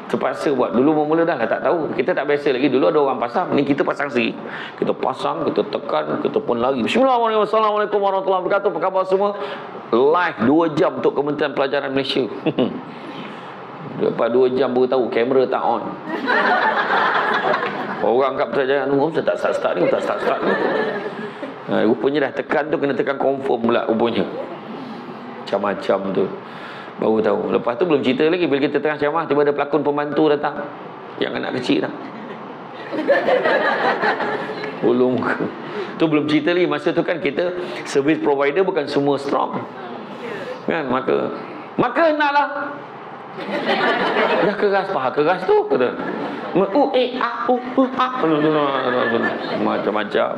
Terpaksa buat. Dulu mula-mula dah lah tak tahu. Kita tak biasa lagi. Dulu ada orang pasang. Ni kita pasang sendiri. Kita pasang, kita tekan, kita pun lari. Bismillahirrahmanirrahim. Assalamualaikum warahmatullahi wabarakatuh. Apa khabar semua? Live 2 jam untuk Kementerian Pelajaran Malaysia. Lepas 2 jam baru tahu kamera tak on. Orang kat Pelajaran tu tak start ni. Rupanya dah tekan tu kena tekan confirm pula rupanya. Macam-macam tu. Baru tahu. Lepas tu belum cerita lagi. Bila kita tengah ceramah, tiba ada pelakon pembantu datang. Yang anak kecil dah. Ulung muka. Tu belum cerita lagi. Masa tu kan kita service provider bukan semua strong. Kan? Maka hendaklah. Dah keras. Paha keras tu. Kata. Macam-macam.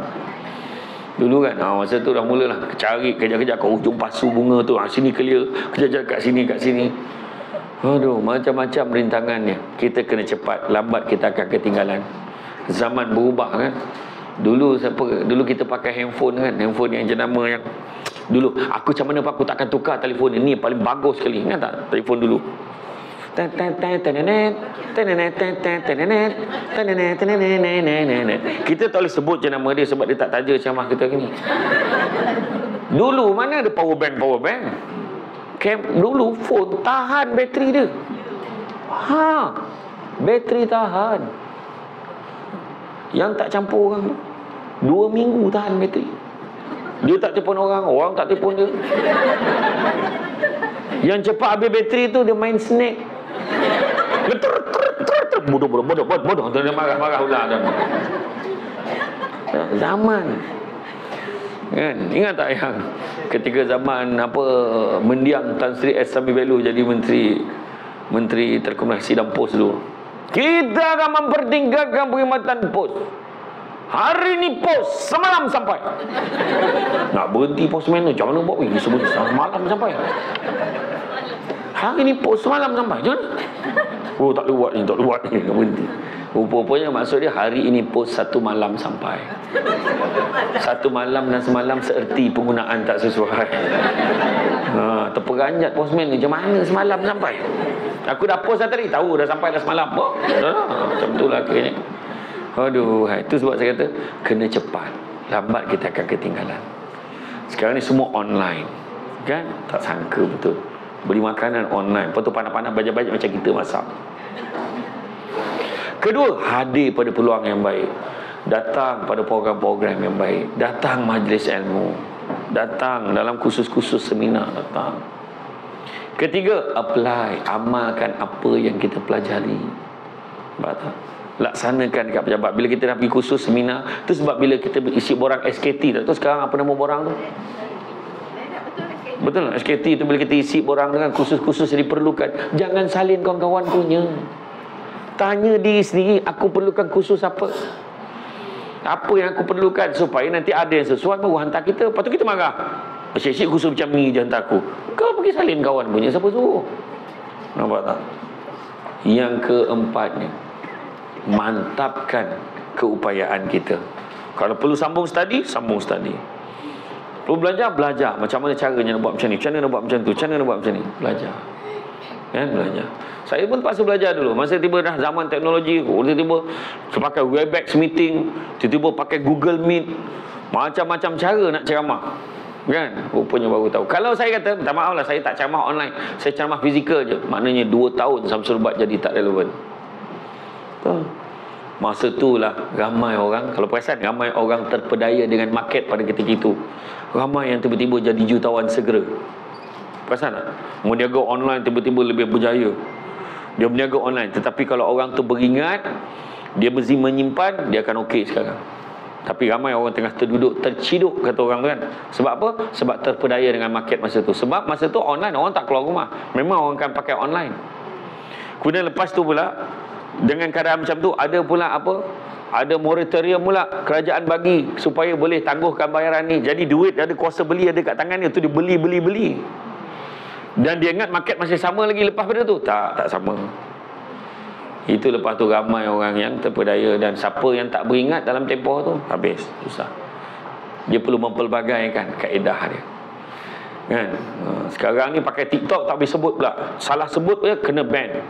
Dulu kan, masa tu dah mulalah cari kejap-kejap kat ujung pasu bunga tu, sini clear, kejap-kejap kat sini. Aduh, macam-macam rintangannya. Kita kena cepat, lambat kita akan ketinggalan. Zaman berubah kan. Dulu kita pakai handphone kan, handphone yang jenama yang dulu aku macam mana aku takkan tukar telefon ni, paling bagus sekali. Ingat tak telefon dulu? Kita tak boleh sebut je nama dia sebab dia tak taja ceramah kita ni. Dulu mana ada power bank. Dulu phone tahan bateri dia. Bateri tahan. Yang tak campur orang tu 2 minggu tahan bateri. Dia tak telefon orang tak telefon dia. Yang cepat habis bateri tu dia main snake. Bodoh. Dia marah ular dah. Zaman kan, ingat tak yang ketika zaman mendiang Tan Sri S. Samivelu jadi Menteri Telekomunikasi dan Pos dulu, kita akan mempertingkatkan perkhidmatan pos. Hari ni pos semalam sampai. Nak berhenti postman tu macam mana buat pergi sebut semalam sampai. Hari ni pos semalam sampai. Macam mana? Tak boleh buat ni. Berhenti. Rupanya maksud dia hari ini pos 1 malam sampai. 1 malam dan semalam seerti penggunaan tak sesuai. Terperanjat postman ni. Macam mana semalam sampai? Aku dah post dah tadi. Tahu dah sampai dah semalam. Macam tu lah akhirnya. Aduh, itu sebab saya kata kena cepat. Lambat kita akan ketinggalan. Sekarang ni semua online. Kan? Tak sangka betul. Beli makanan online. Lepas tu panas-panas bajet-bajet macam kita masak. Kedua, hadir pada peluang yang baik. Datang pada program-program yang baik. Datang majlis ilmu. Datang dalam kursus-kursus seminar. Datang. Ketiga, apply. Amalkan apa yang kita pelajari. Betul. Laksanakan dekat pejabat. Bila kita nak pergi kursus seminar, tu sebab bila kita isi borang SKT, tak tahu sekarang apa nama borang tu? Betul tak? SKT tu bila kita isi borang dengan kursus-kursus yang diperlukan, jangan salin kawan-kawan punya. Tanya diri sendiri, aku perlukan kursus apa? Apa yang aku perlukan, supaya nanti ada yang sesuai baru hantar kita. Lepas tu kita marah, asyik-asyik kursus macam ni je hantar aku. Kau pergi salin kawan punya, siapa suruh? Nampak tak? Yang keempatnya, mantapkan keupayaan kita. Kalau perlu sambung study, sambung study. Perlu belajar. Macam mana caranya nak buat macam ni, macam mana nak buat macam tu, macam mana nak buat macam ni. Belajar. Kan, belajar. Saya pun terpaksa belajar dulu. Masa tiba dah zaman teknologi, tiba-tiba pakai Webex meeting, tiba-tiba pakai Google Meet. Macam-macam cara nak ceramah. Kan? Rupanya baru tahu. Kalau saya kata, minta maaf lah, saya tak ceramah online, saya ceramah fizikal je. Maknanya 2 tahun Samsul Bat jadi tak relevan. Masa tu lah ramai orang, kalau perasan, ramai orang terpedaya dengan market pada ketika itu. Ramai yang tiba-tiba jadi jutawan segera. Perasan tak? Berniaga online tiba-tiba lebih berjaya. Dia berniaga online. Tetapi kalau orang tu beringat, dia mesti menyimpan, dia akan okey sekarang. Tapi ramai orang tengah terciduk kata orang tu kan. Sebab apa? Sebab terpedaya dengan market masa tu. Sebab masa tu online, orang tak keluar rumah. Memang orang akan pakai online. Kemudian lepas tu pula, dengan keadaan macam tu, ada pula Ada moratorium pula, kerajaan bagi supaya boleh tangguhkan bayaran ni. Jadi duit ada kuasa beli ada kat tangan dia, tu dia beli. Dan dia ingat market masih sama lagi lepas pada tu. Tak sama. Itu lepas tu ramai orang yang terpedaya. Dan siapa yang tak beringat dalam tempoh tu, habis, susah. Dia perlu mempelbagaikan kaedah dia. Kan? Sekarang ni pakai TikTok tak boleh sebut pula. Salah sebut dia kena ban.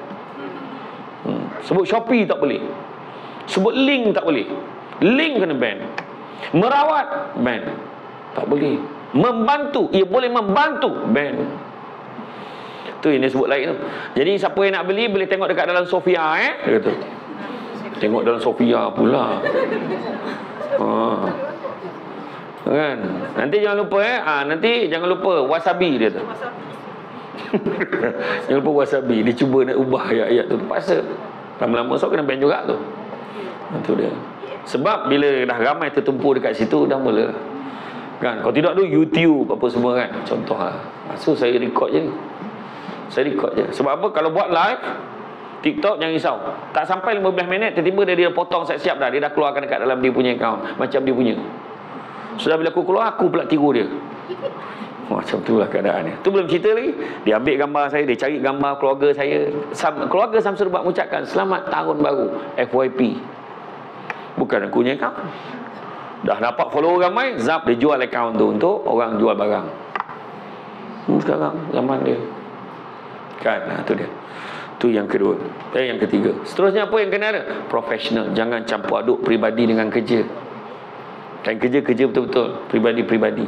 Sebut Shopee tak boleh. Sebut link tak boleh. Link kena ban. Merawat, ban. Tak boleh. Membantu, ia boleh membantu, ban. Tu yang dia sebut lain tu. Jadi siapa yang nak beli boleh tengok dekat dalam Sofia dia kata. Tengok dalam Sofia pula. Kan? Nanti jangan lupa nanti jangan lupa wasabi dia tu. Jangan lupa wasabi. Dia cuba nak ubah ayat-ayat tu terpaksa. Lama-lama so kena ban juga tu. Itu dia. Sebab bila dah ramai tertumpu dekat situ dah mula. Kan? Kalau tidak tu YouTube apa semua kan. Contohlah. So saya record je ni. Saya record je. Sebab apa? Kalau buat live TikTok jangan risau. Tak sampai 15 minit tiba-tiba dia potong siap-siap dah. Dia dah keluarkan dekat dalam dia punya account. Macam dia punya. Sudah bila aku keluar aku pula tiru dia. Macam tu lah keadaannya. Tu belum cerita lagi. Dia ambil gambar saya, dia cari gambar keluarga saya. Keluarga Samsul Bak mengucapkan selamat tahun baru FYP. Bukan aku punya account. Dah dapat follower ramai, zap dia jual account tu untuk orang jual barang. Sekarang zaman dia. Kan, tu dia. Tu yang kedua. Yang ketiga. Seterusnya apa yang kena ada? Profesional. Jangan campur aduk peribadi dengan kerja. Dan kerja betul-betul, pribadi-pribadi.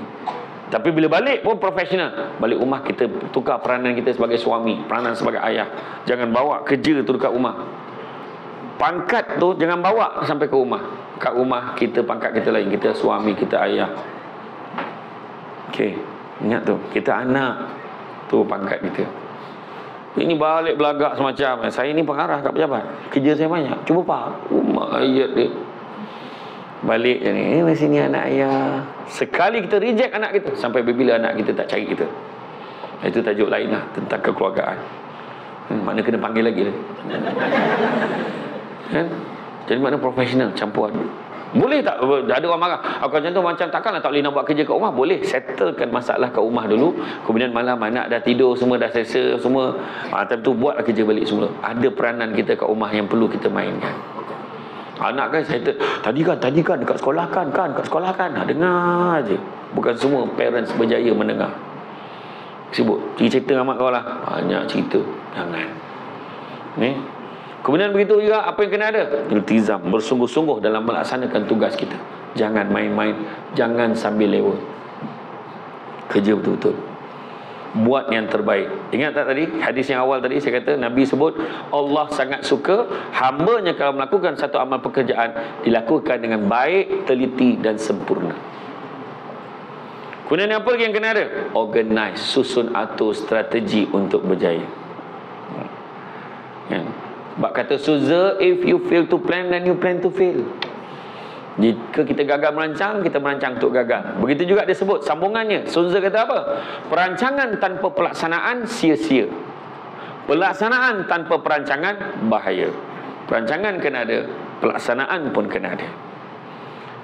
Tapi bila balik pun profesional. Balik rumah kita tukar peranan kita sebagai suami, peranan sebagai ayah. Jangan bawa kerja tu dekat rumah. Pangkat tu jangan bawa sampai ke rumah. Kat rumah kita pangkat kita lain. Kita suami, kita ayah. Okey, ingat tu. Kita anak. Tu pangkat kita. Ini balik belagak semacam. Saya ni pengarah kat pejabat. Kerja saya banyak. Cuba faham. Rumah ayat dia. Balik je ni. Masih ni anak ayah. Sekali kita reject anak kita. Sampai bila anak kita tak cari kita. Itu tajuk lain lah. Tentang kekeluargaan. Mana kena panggil lagi lah. Kan? Jadi makna profesional, campuran. Boleh tak? Ada orang marah. Aku macam tu macam takkanlah tak boleh nak buat kerja kat rumah. Boleh, settlekan masalah kat rumah dulu. Kemudian malam anak dah tidur, semua dah selesa, semua. Time tu buatlah kerja balik semula. Ada peranan kita kat rumah yang perlu kita mainkan. Anak kan settle. Tadi kan dekat sekolah kan kat sekolah kan. Dengar je. Bukan semua parents berjaya mendengar. Sibuk cerita dengan mak kau lah. Banyak cerita. Jangan. Ni. Kemudian begitu juga apa yang kena ada? Iltizam, bersungguh-sungguh dalam melaksanakan tugas kita. Jangan main-main, jangan sambil lewat. Kerja betul-betul. Buat yang terbaik. Ingat tak tadi hadis yang awal tadi saya kata Nabi sebut Allah sangat suka hamba-Nya kalau melakukan satu amal pekerjaan dilakukan dengan baik, teliti dan sempurna. Kemudian apa lagi yang kena ada? Organize, susun atur strategi untuk berjaya. Kan? Sebab kata Suza, if you fail to plan, then you plan to fail. Jika kita gagal merancang, kita merancang untuk gagal. Begitu juga dia sebut sambungannya. Suza kata apa? Perancangan tanpa pelaksanaan sia-sia. Pelaksanaan tanpa perancangan bahaya. Perancangan kena ada, pelaksanaan pun kena ada.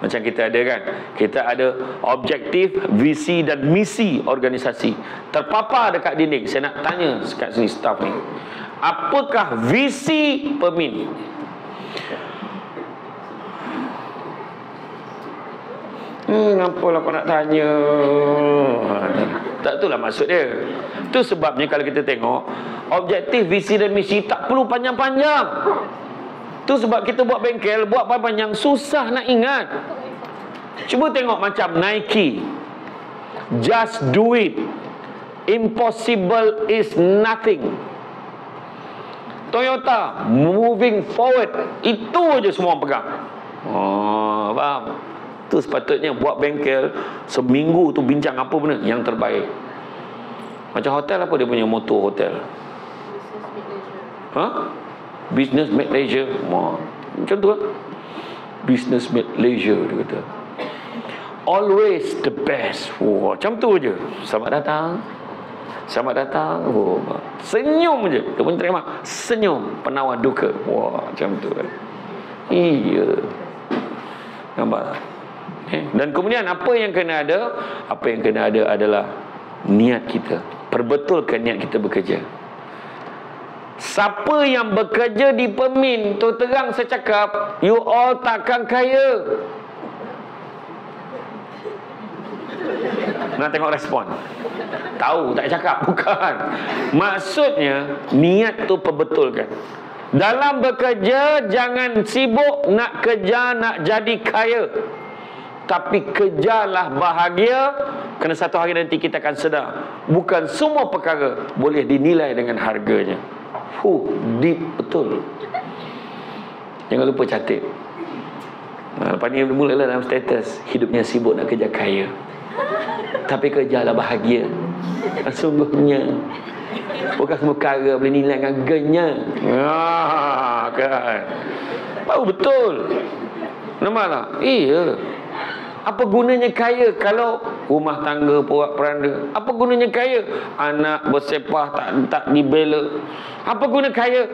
Macam kita ada kan, kita ada objektif, visi dan misi organisasi terpapar dekat dinding. Saya nak tanya dekat sini staff ni, apakah visi Pemin? Ngapalah kau nak tanya? Tak, itulah maksud dia. Itu sebabnya kalau kita tengok objektif, visi dan misi tak perlu panjang-panjang. Itu sebab kita buat bengkel, buat panjang susah nak ingat. Cuba tengok macam Nike. Just do it. Impossible is nothing. Toyota, moving forward. Itu aja semua orang pegang. Oh, faham? Tu sepatutnya buat bengkel seminggu tu bincang apa benda yang terbaik. Macam hotel, apa dia punya motor hotel? Business made leisure. Macam tu lah. Business made leisure dia kata. Always the best. Macam tu je. Selamat datang. Selamat datang. Senyum je. Dia pun terima. Senyum. Penawar duka. Macam tu. Iya. Nampak tak? Dan kemudian apa yang kena ada? Apa yang kena ada adalah niat kita. Perbetulkan niat kita bekerja. Siapa yang bekerja di Pemin, tu terang saya cakap, you all takkan kaya. Nak tengok respon. Tahu tak cakap? Bukan. Maksudnya niat tu perbetulkan. Dalam bekerja jangan sibuk nak kerja, nak jadi kaya. Tapi kerjalah bahagia. Kerana satu hari nanti kita akan sedar, bukan semua perkara boleh dinilai dengan harganya. Deep betul. Jangan lupa catat. Lepas ni mulalah dalam status, hidupnya sibuk nak kerja kaya, tapi kerjalah bahagia. Sungguhnya bukan semua perkara boleh nilai dengan genya. Kan? Baru betul. Nampak tak? Iya. Apa gunanya kaya kalau rumah tangga porak-poranda? Apa gunanya kaya? Anak bersepah tak dibela. Apa guna kaya?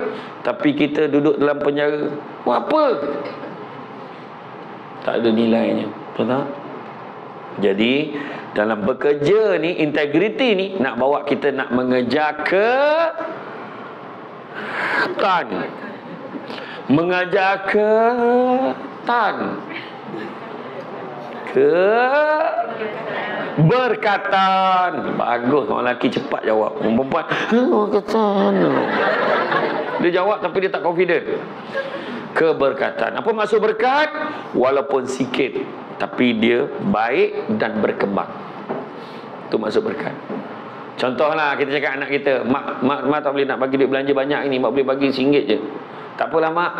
Tapi kita duduk dalam penjara. Buat apa? Tak ada nilainya. Betul tak? Jadi dalam bekerja ni, integriti ni nak bawa kita nak mengejar ke tan. Mengejar ke tan. Berkatan. Bagus, orang lelaki cepat jawab. Orang perempuan berkatan. Dia jawab tapi dia tak confident. Keberkatan. Apa maksud berkat? Walaupun sikit, tapi dia baik dan berkembang. Itu maksud berkat. Contohlah kita cakap anak kita, mak tak boleh nak bagi duit belanja banyak ni, mak boleh bagi RM1 je. Tak apalah mak,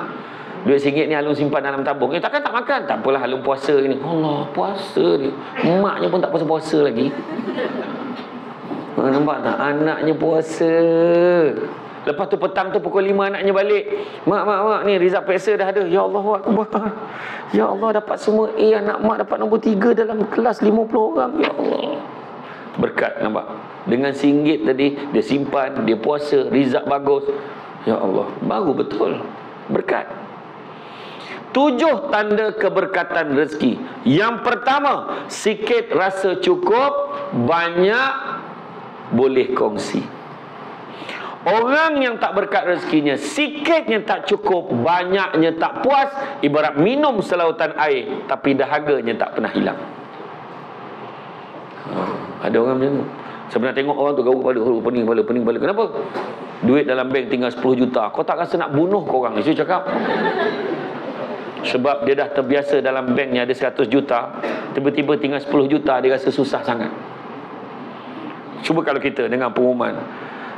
duit RM1 ni Halung simpan dalam tabung. Takkan tak makan? Tak apalah, Halung puasa ni. Allah, puasa dia. Maknya pun tak puasa-puasa lagi. Nampak tak? Anaknya puasa. Lepas tu petang tu pukul 5 anaknya balik. Mak, ni result peksa dah ada. Ya Allah Akbar. Ya Allah, dapat semua A. Anak mak dapat nombor 3 dalam kelas 50 orang. Ya Allah. Berkat, nampak? Dengan RM1 tadi, dia simpan, dia puasa, result bagus. Ya Allah, baru betul. Berkat. 7 tanda keberkatan rezeki. Yang pertama, sikit rasa cukup, banyak boleh kongsi. Orang yang tak berkat rezekinya, sikitnya tak cukup, banyaknya tak puas, ibarat minum selautan air, tapi dahaganya tak pernah hilang. Ada orang macam tu. Saya pernah tengok orang tu garuk kepala, pening kepala. Kenapa? Duit dalam bank tinggal 10 juta. Kau tak rasa nak bunuh korang? Saya cakap. Sebab dia dah terbiasa dalam banknya ada 100 juta, tiba-tiba tinggal 10 juta, dia rasa susah sangat. Cuba kalau kita dengan pengumuman,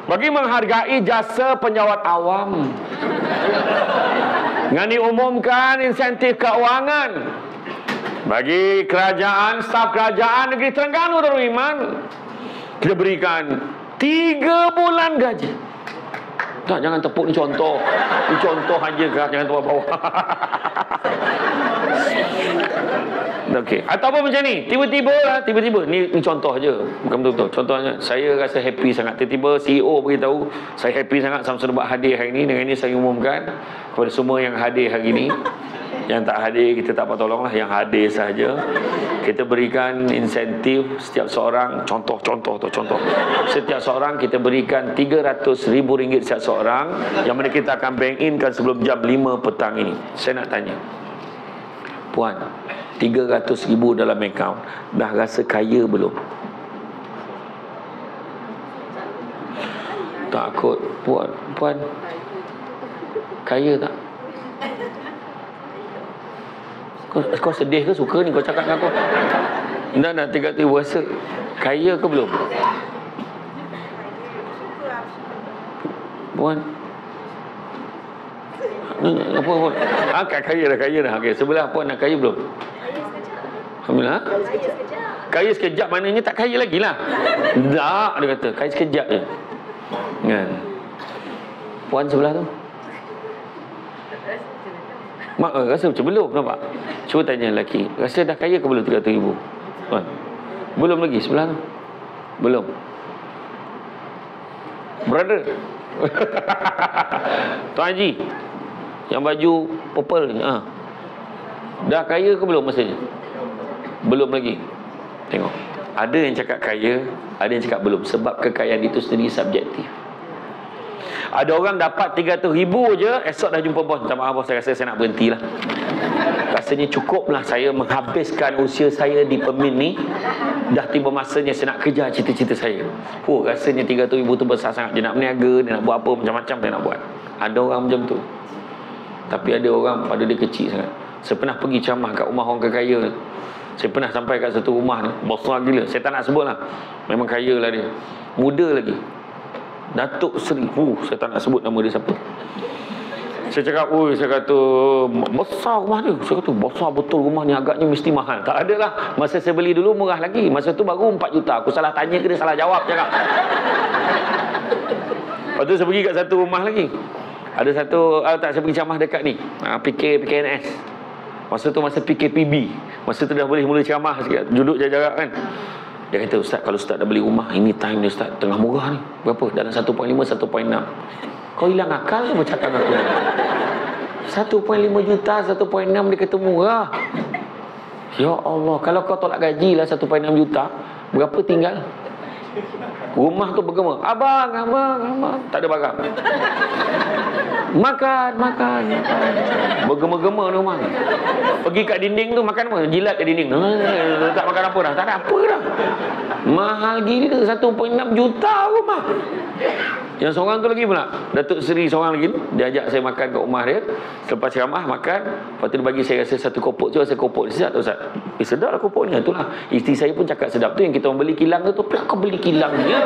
bagi menghargai jasa penjawat awam, dengan diumumkan insentif keuangan bagi kerajaan, staf kerajaan negeri Terengganu Darul Iman, kita berikan 3 bulan gaji. Tak, jangan tepuk, ni contoh. Ni contoh aja, jangan tepuk bawah. Okey. Ataupun macam ni, tiba-tiba ni contoh aja, bukan betul-betul. Contohnya, saya rasa happy sangat. Tiba-tiba CEO beritahu, saya happy sangat Samsung buat hadir hari ni. Dengan ini saya umumkan kepada semua yang hadir hari ni. Yang tak hadir kita tak apa tolonglah, yang hadir sahaja kita berikan insentif setiap seorang. Contoh. Setiap seorang kita berikan RM300,000 setiap seorang, yang mana kita akan bank in kan sebelum jam 5 petang ini. Saya nak tanya, puan, RM300,000 dalam akaun, dah rasa kaya belum? Takut. Puan kaya tak? Kau sedih ke suka ni kau cakap dengan aku? Dah 300,000 rasa kaya ke belum? Puan apa? Kaya dah. Okey, sebelah puan nak kaya belum? Alhamdulillah. Kaya sekejap maknanya tak kaya lagi lah. Tak, dia kata kaya sekejap je. Kan? Puan sebelah tu mak rasa macam belum, nampak? Cuba tanya lelaki, rasa dah kaya ke belum 300,000? Puan, belum lagi sebelah tu. Belum. Brother. Tuan Haji, yang baju purple ni, Dah kaya ke belum masanya? Belum lagi. Tengok. Ada yang cakap kaya, ada yang cakap belum. Sebab kekayaan itu sendiri subjektif. Ada orang dapat 300,000 je, esok dah jumpa bos. Minta maaf bos, saya rasa saya nak berhentilah. Rasanya cukuplah saya menghabiskan usia saya di Pemin ni. Dah tiba masanya saya nak kejar cita-cita saya. Rasanya 300,000 tu besar sangat. Dia nak berniaga, dia nak buat apa, macam-macam dia nak buat. Ada orang macam tu. Tapi ada orang pada dia kecil sangat. Saya pernah pergi ceramah kat rumah orang kaya. Saya pernah sampai kat satu rumah ni, besar gila. Saya tak nak sebut lah. Memang kaya lah dia. Muda lagi. Datuk Seri. Saya tak nak sebut nama dia siapa. Saya cakap, saya kata, besar rumah dia. Saya kata, besar betul rumah ni, agaknya mesti mahal. Tak ada lah. Masa saya beli dulu murah lagi. Masa tu baru 4 juta. Aku salah tanya ke dia salah jawab cakap. Lepas tu saya pergi kat satu rumah lagi. Ada satu, saya pergi ceramah dekat ni. PKNS. Masa tu masa PKPB. Masa tu dah boleh mula ceramah sikit. Duduk jarak-jarak kan. Dia kata, Ustaz, kalau Ustaz dah beli rumah, ini time dia Ustaz, tengah murah ni. Berapa? Dalam 1.5, 1.6. Kau hilang akal ke bercakap dengan aku? 1.5 juta, 1.6 dia kata murah. Ya Allah, kalau kau tolak gaji lah 1.6 juta, berapa tinggal? Rumah tu bergema. Abang. Tak ada barang. Makan. Bergema-gema rumah. Pergi kat dinding tu makan apa? Jilat kat dinding. Tak makan apa dah. Tak ada apa dah. Mahal gila 1.6 juta rumah. Yang seorang tu lagi pula, Datuk Seri seorang lagi, dia ajak saya makan kat rumah dia. Selepas ceramah makan, lepas tu dia bagi saya rasa satu kopok tu, rasa kopok ni sedap tak Ustaz? Sedap lah kopok ni. Itulah isteri saya pun cakap sedap tu. Yang kita orang beli kilang tu, kenapa kau beli kilang dia?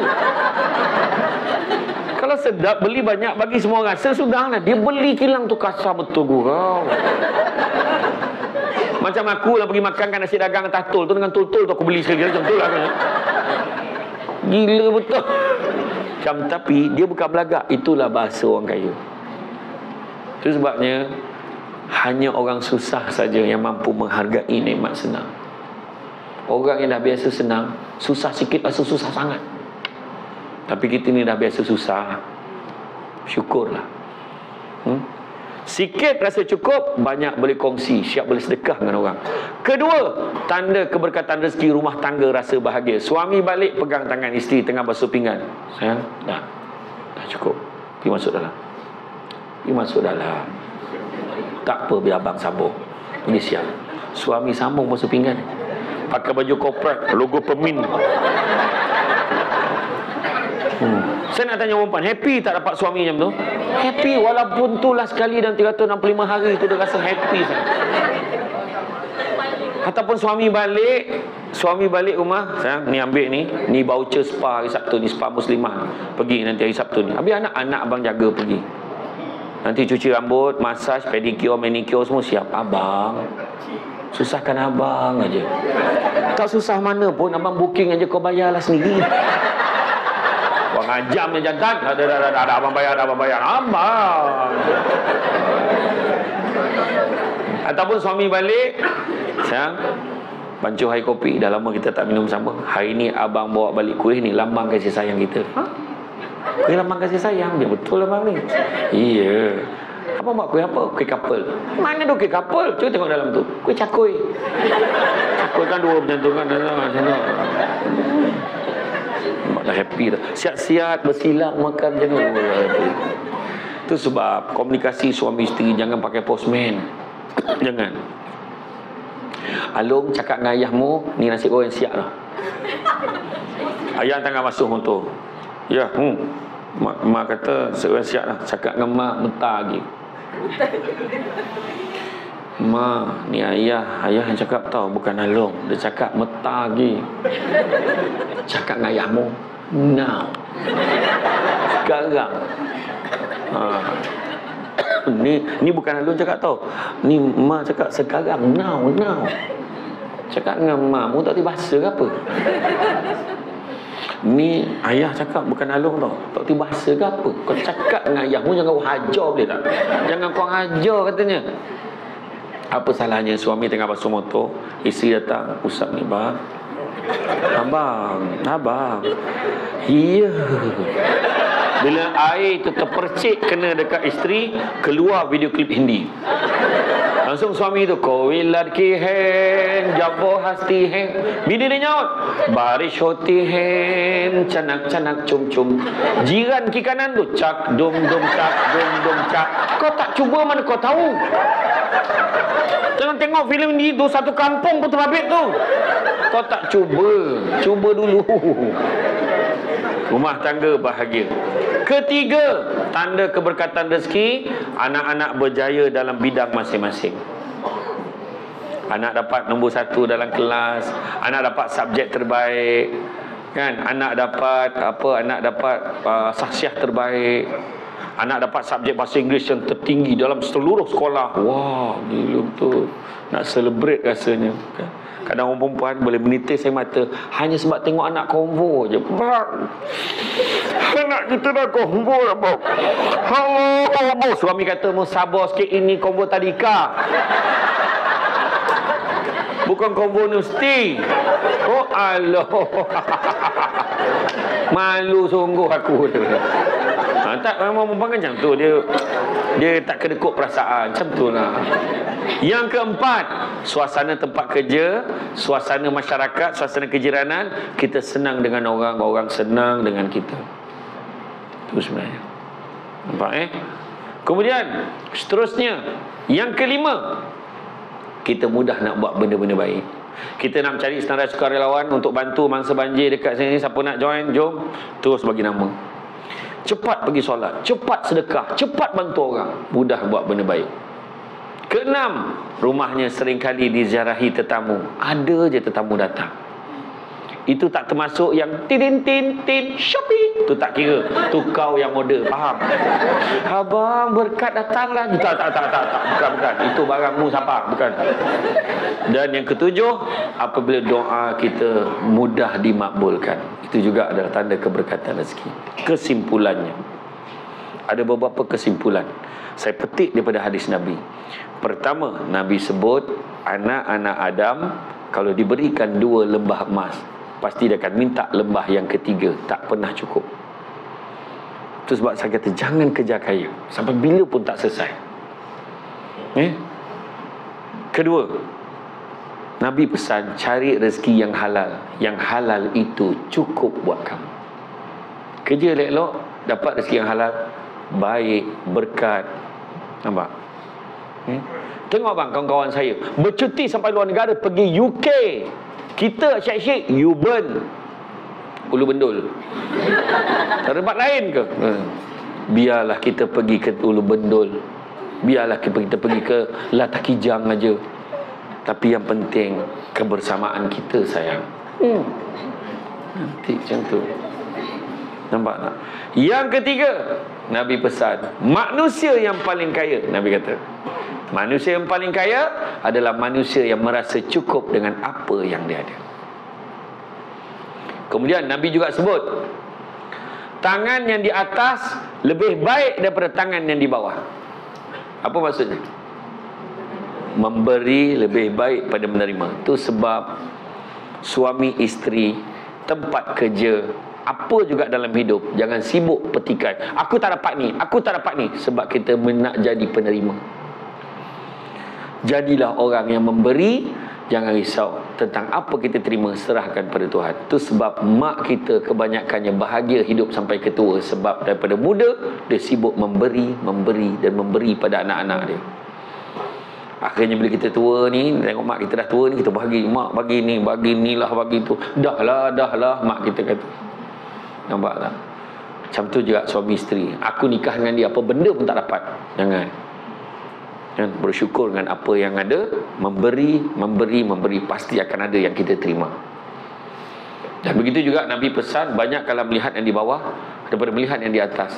Kalau sedap beli banyak bagi semua rasa sudahlah. Dia beli kilang tu kasar betul gurau. Macam aku lah pergi makan kan nasi dagang atas tol tu, dengan tol-tol tu aku beli sekali macam tu lah kan. Gila betul. Tapi dia bukan belagak. Itulah bahasa orang kaya. Itu sebabnya hanya orang susah saja yang mampu menghargai nikmat senang. Orang yang dah biasa senang, susah sikit rasa susah sangat. Tapi kita ni dah biasa susah, syukurlah. Sikit rasa cukup, banyak boleh kongsi, siap boleh sedekah dengan orang. Kedua, tanda keberkatan rezeki rumah tangga, rasa bahagia. Suami balik pegang tangan isteri tengah basuh pinggan. Sayang, dah cukup. Pergi masuk dalam. Tak apa, biar abang sambung. Pergi siap. Suami sambung basuh pinggan. Pakai baju korporat, logo Pemin. Saya nak tanya perempuan, happy tak dapat suami macam tu? Happy, walaupun tu last sekali dalam 365 hari tu dia rasa happy. Ataupun suami balik rumah, sayang, ni ambil ni voucher spa hari Sabtu ni, spa Muslimah. Pergi nanti hari Sabtu ni. Habis anak-anak abang jaga pergi. Nanti cuci rambut, massage, pedicure, manicure semua siap. Abang, susahkan abang aja. Tak susah mana pun, abang booking aja, kau bayarlah sendiri. Wang ajam yang jantan. Ada abang bayar. Abang. Ataupun suami balik, sayang, bancuh air kopi. Dah lama kita tak minum sama. Hari ni abang bawa balik kuih ni, lambang kasih sayang kita. Kuih lambang kasih sayang. Dia betul abang ni. Iya. Abang buat kuih apa? Kuih kapel. Mana ada kuih kapel? Cuba tengok dalam tu. Kuih cakui. Cakui kan dua macam tu kan. Dah happy dah. Siap-siap bersilang makan macam tu. Itu sebab komunikasi suami isteri jangan pakai postman. Jangan. Alung cakap dengan ayahmu, ni nasi goreng siap dah. Ayah tengah masuk motor. Ya, mak kata nasi goreng siap dah. Cakap dengan mak mentah lagi. Ma, ni ayah yang cakap tau, bukan Alung. Dia cakap mentah lagi. Cakap dengan ayahmu now, sekarang. Ni bukan Alung cakap tau. Ni ma cakap sekarang, now. Cakap dengan ma, mu tak tahu bahasa ke apa? Ni ayah cakap bukan Alung tau. Tak tahu bahasa ke apa? Kau cakap dengan ayahmu jangan kau hajar boleh tak? Jangan kau hajar katanya. Apa salahnya suami tengah basuh motor, isteri datang, usap ni bang. Abang. Iya. Bila air tu terpercik kena dekat isteri, keluar video klip Hindi. Langsung suami tu, kowilat ki hen, jabo hasti hen. Bini dia nyaut, baris hoti hen, canak-canak cum-cum. Jiran ki kanan tu, cak dum dum cak dum dum cak. Kau tak cuba mana kau tahu? Jangan tengok filem ni tu satu kampung pun terbabit tu. Kau tak cuba, cuba dulu. Rumah tangga bahagia. Ketiga, tanda keberkatan rezeki, anak-anak berjaya dalam bidang masing-masing. Anak dapat nombor 1 dalam kelas, anak dapat subjek terbaik, kan? Anak dapat apa? Anak dapat saksiah terbaik. Anak dapat subjek bahasa Inggeris yang tertinggi dalam seluruh sekolah. Wah, gila betul. Nak celebrate rasanya, kan? Kadang orang perempuan boleh menitis air mata hanya sebab tengok anak konvo je. Bang, anak kita dah konvo dah, bang. Bang. Suami kata, mau sabar sikit, ini konvo tadika. Bukan konvo universiti. Oh Allah. Malu sungguh aku. Tak, memang perempuan kan macam tu. Dia tak kedekut perasaan. Macam tu lah. Yang keempat, suasana tempat kerja, suasana masyarakat, suasana kejiranan. Kita senang dengan orang, orang senang dengan kita. Itu sebenarnya. Nampak Kemudian seterusnya, yang kelima, kita mudah nak buat benda-benda baik. Kita nak mencari senarai sukarelawan untuk bantu mangsa banjir dekat sini. Siapa nak join, jom. Terus bagi nama. Cepat pergi solat, cepat sedekah, cepat bantu orang. Mudah buat benda baik. Keenam, rumahnya seringkali diziarahi tetamu. Ada je tetamu datang. Itu tak termasuk yang tin Shopee. Tu tak kira. Tu kau yang order, faham? Abang berkat datanglah. Tak. Bukan. Itu barangmu siapa? Bukan. Dan yang ketujuh, apabila doa kita mudah dimakbulkan. Itu juga adalah tanda keberkatan rezeki. Kesimpulannya, ada beberapa kesimpulan saya petik daripada hadis Nabi. Pertama, Nabi sebut anak-anak Adam kalau diberikan 2 lembah emas, pasti dia akan minta lembah yang ketiga. Tak pernah cukup. Itu sebab saya kata jangan kejar kaya sampai bila pun tak selesai. Kedua, Nabi pesan cari rezeki yang halal. Yang halal itu cukup buat kamu. Kerja elok-elok, dapat rezeki yang halal, baik, berkat. Nampak? Tengok bang, kawan-kawan saya bercuti sampai luar negara, pergi UK. Kita syek-syek U-Burn, Ulu Bendul. Tak ada tempat lain ke? Biarlah kita pergi ke Ulu Bendul, biarlah kita pergi ke Latakijang aja. Tapi yang penting kebersamaan kita, sayang. Nanti macam tu. Nampak tak? Yang ketiga, Nabi pesan manusia yang paling kaya. Nabi kata manusia yang paling kaya adalah manusia yang merasa cukup dengan apa yang dia ada. Kemudian Nabi juga sebut tangan yang di atas lebih baik daripada tangan yang di bawah. Apa maksudnya? Memberi lebih baik pada menerima. Itu sebab suami isteri, tempat kerja, apa juga dalam hidup, jangan sibuk petikai. Aku tak dapat ni, aku tak dapat ni. Sebab kita nak jadi penerima. Jadilah orang yang memberi. Jangan risau tentang apa kita terima, serahkan pada Tuhan. Itu sebab mak kita kebanyakannya bahagia hidup sampai ke tua. Sebab daripada muda dia sibuk memberi dan memberi pada anak-anak dia. Akhirnya bila kita tua ni, tengok mak kita dah tua ni, kita bagi, mak bagi ni lah, bagi tu. Dah lah mak kita kata. Nampak tak? Macam tu juga suami isteri. Aku nikah dengan dia, apa benda pun tak dapat. Jangan. Bersyukur dengan apa yang ada. Memberi. Pasti akan ada yang kita terima. Dan begitu juga Nabi pesan, banyaklah melihat yang di bawah daripada melihat yang di atas.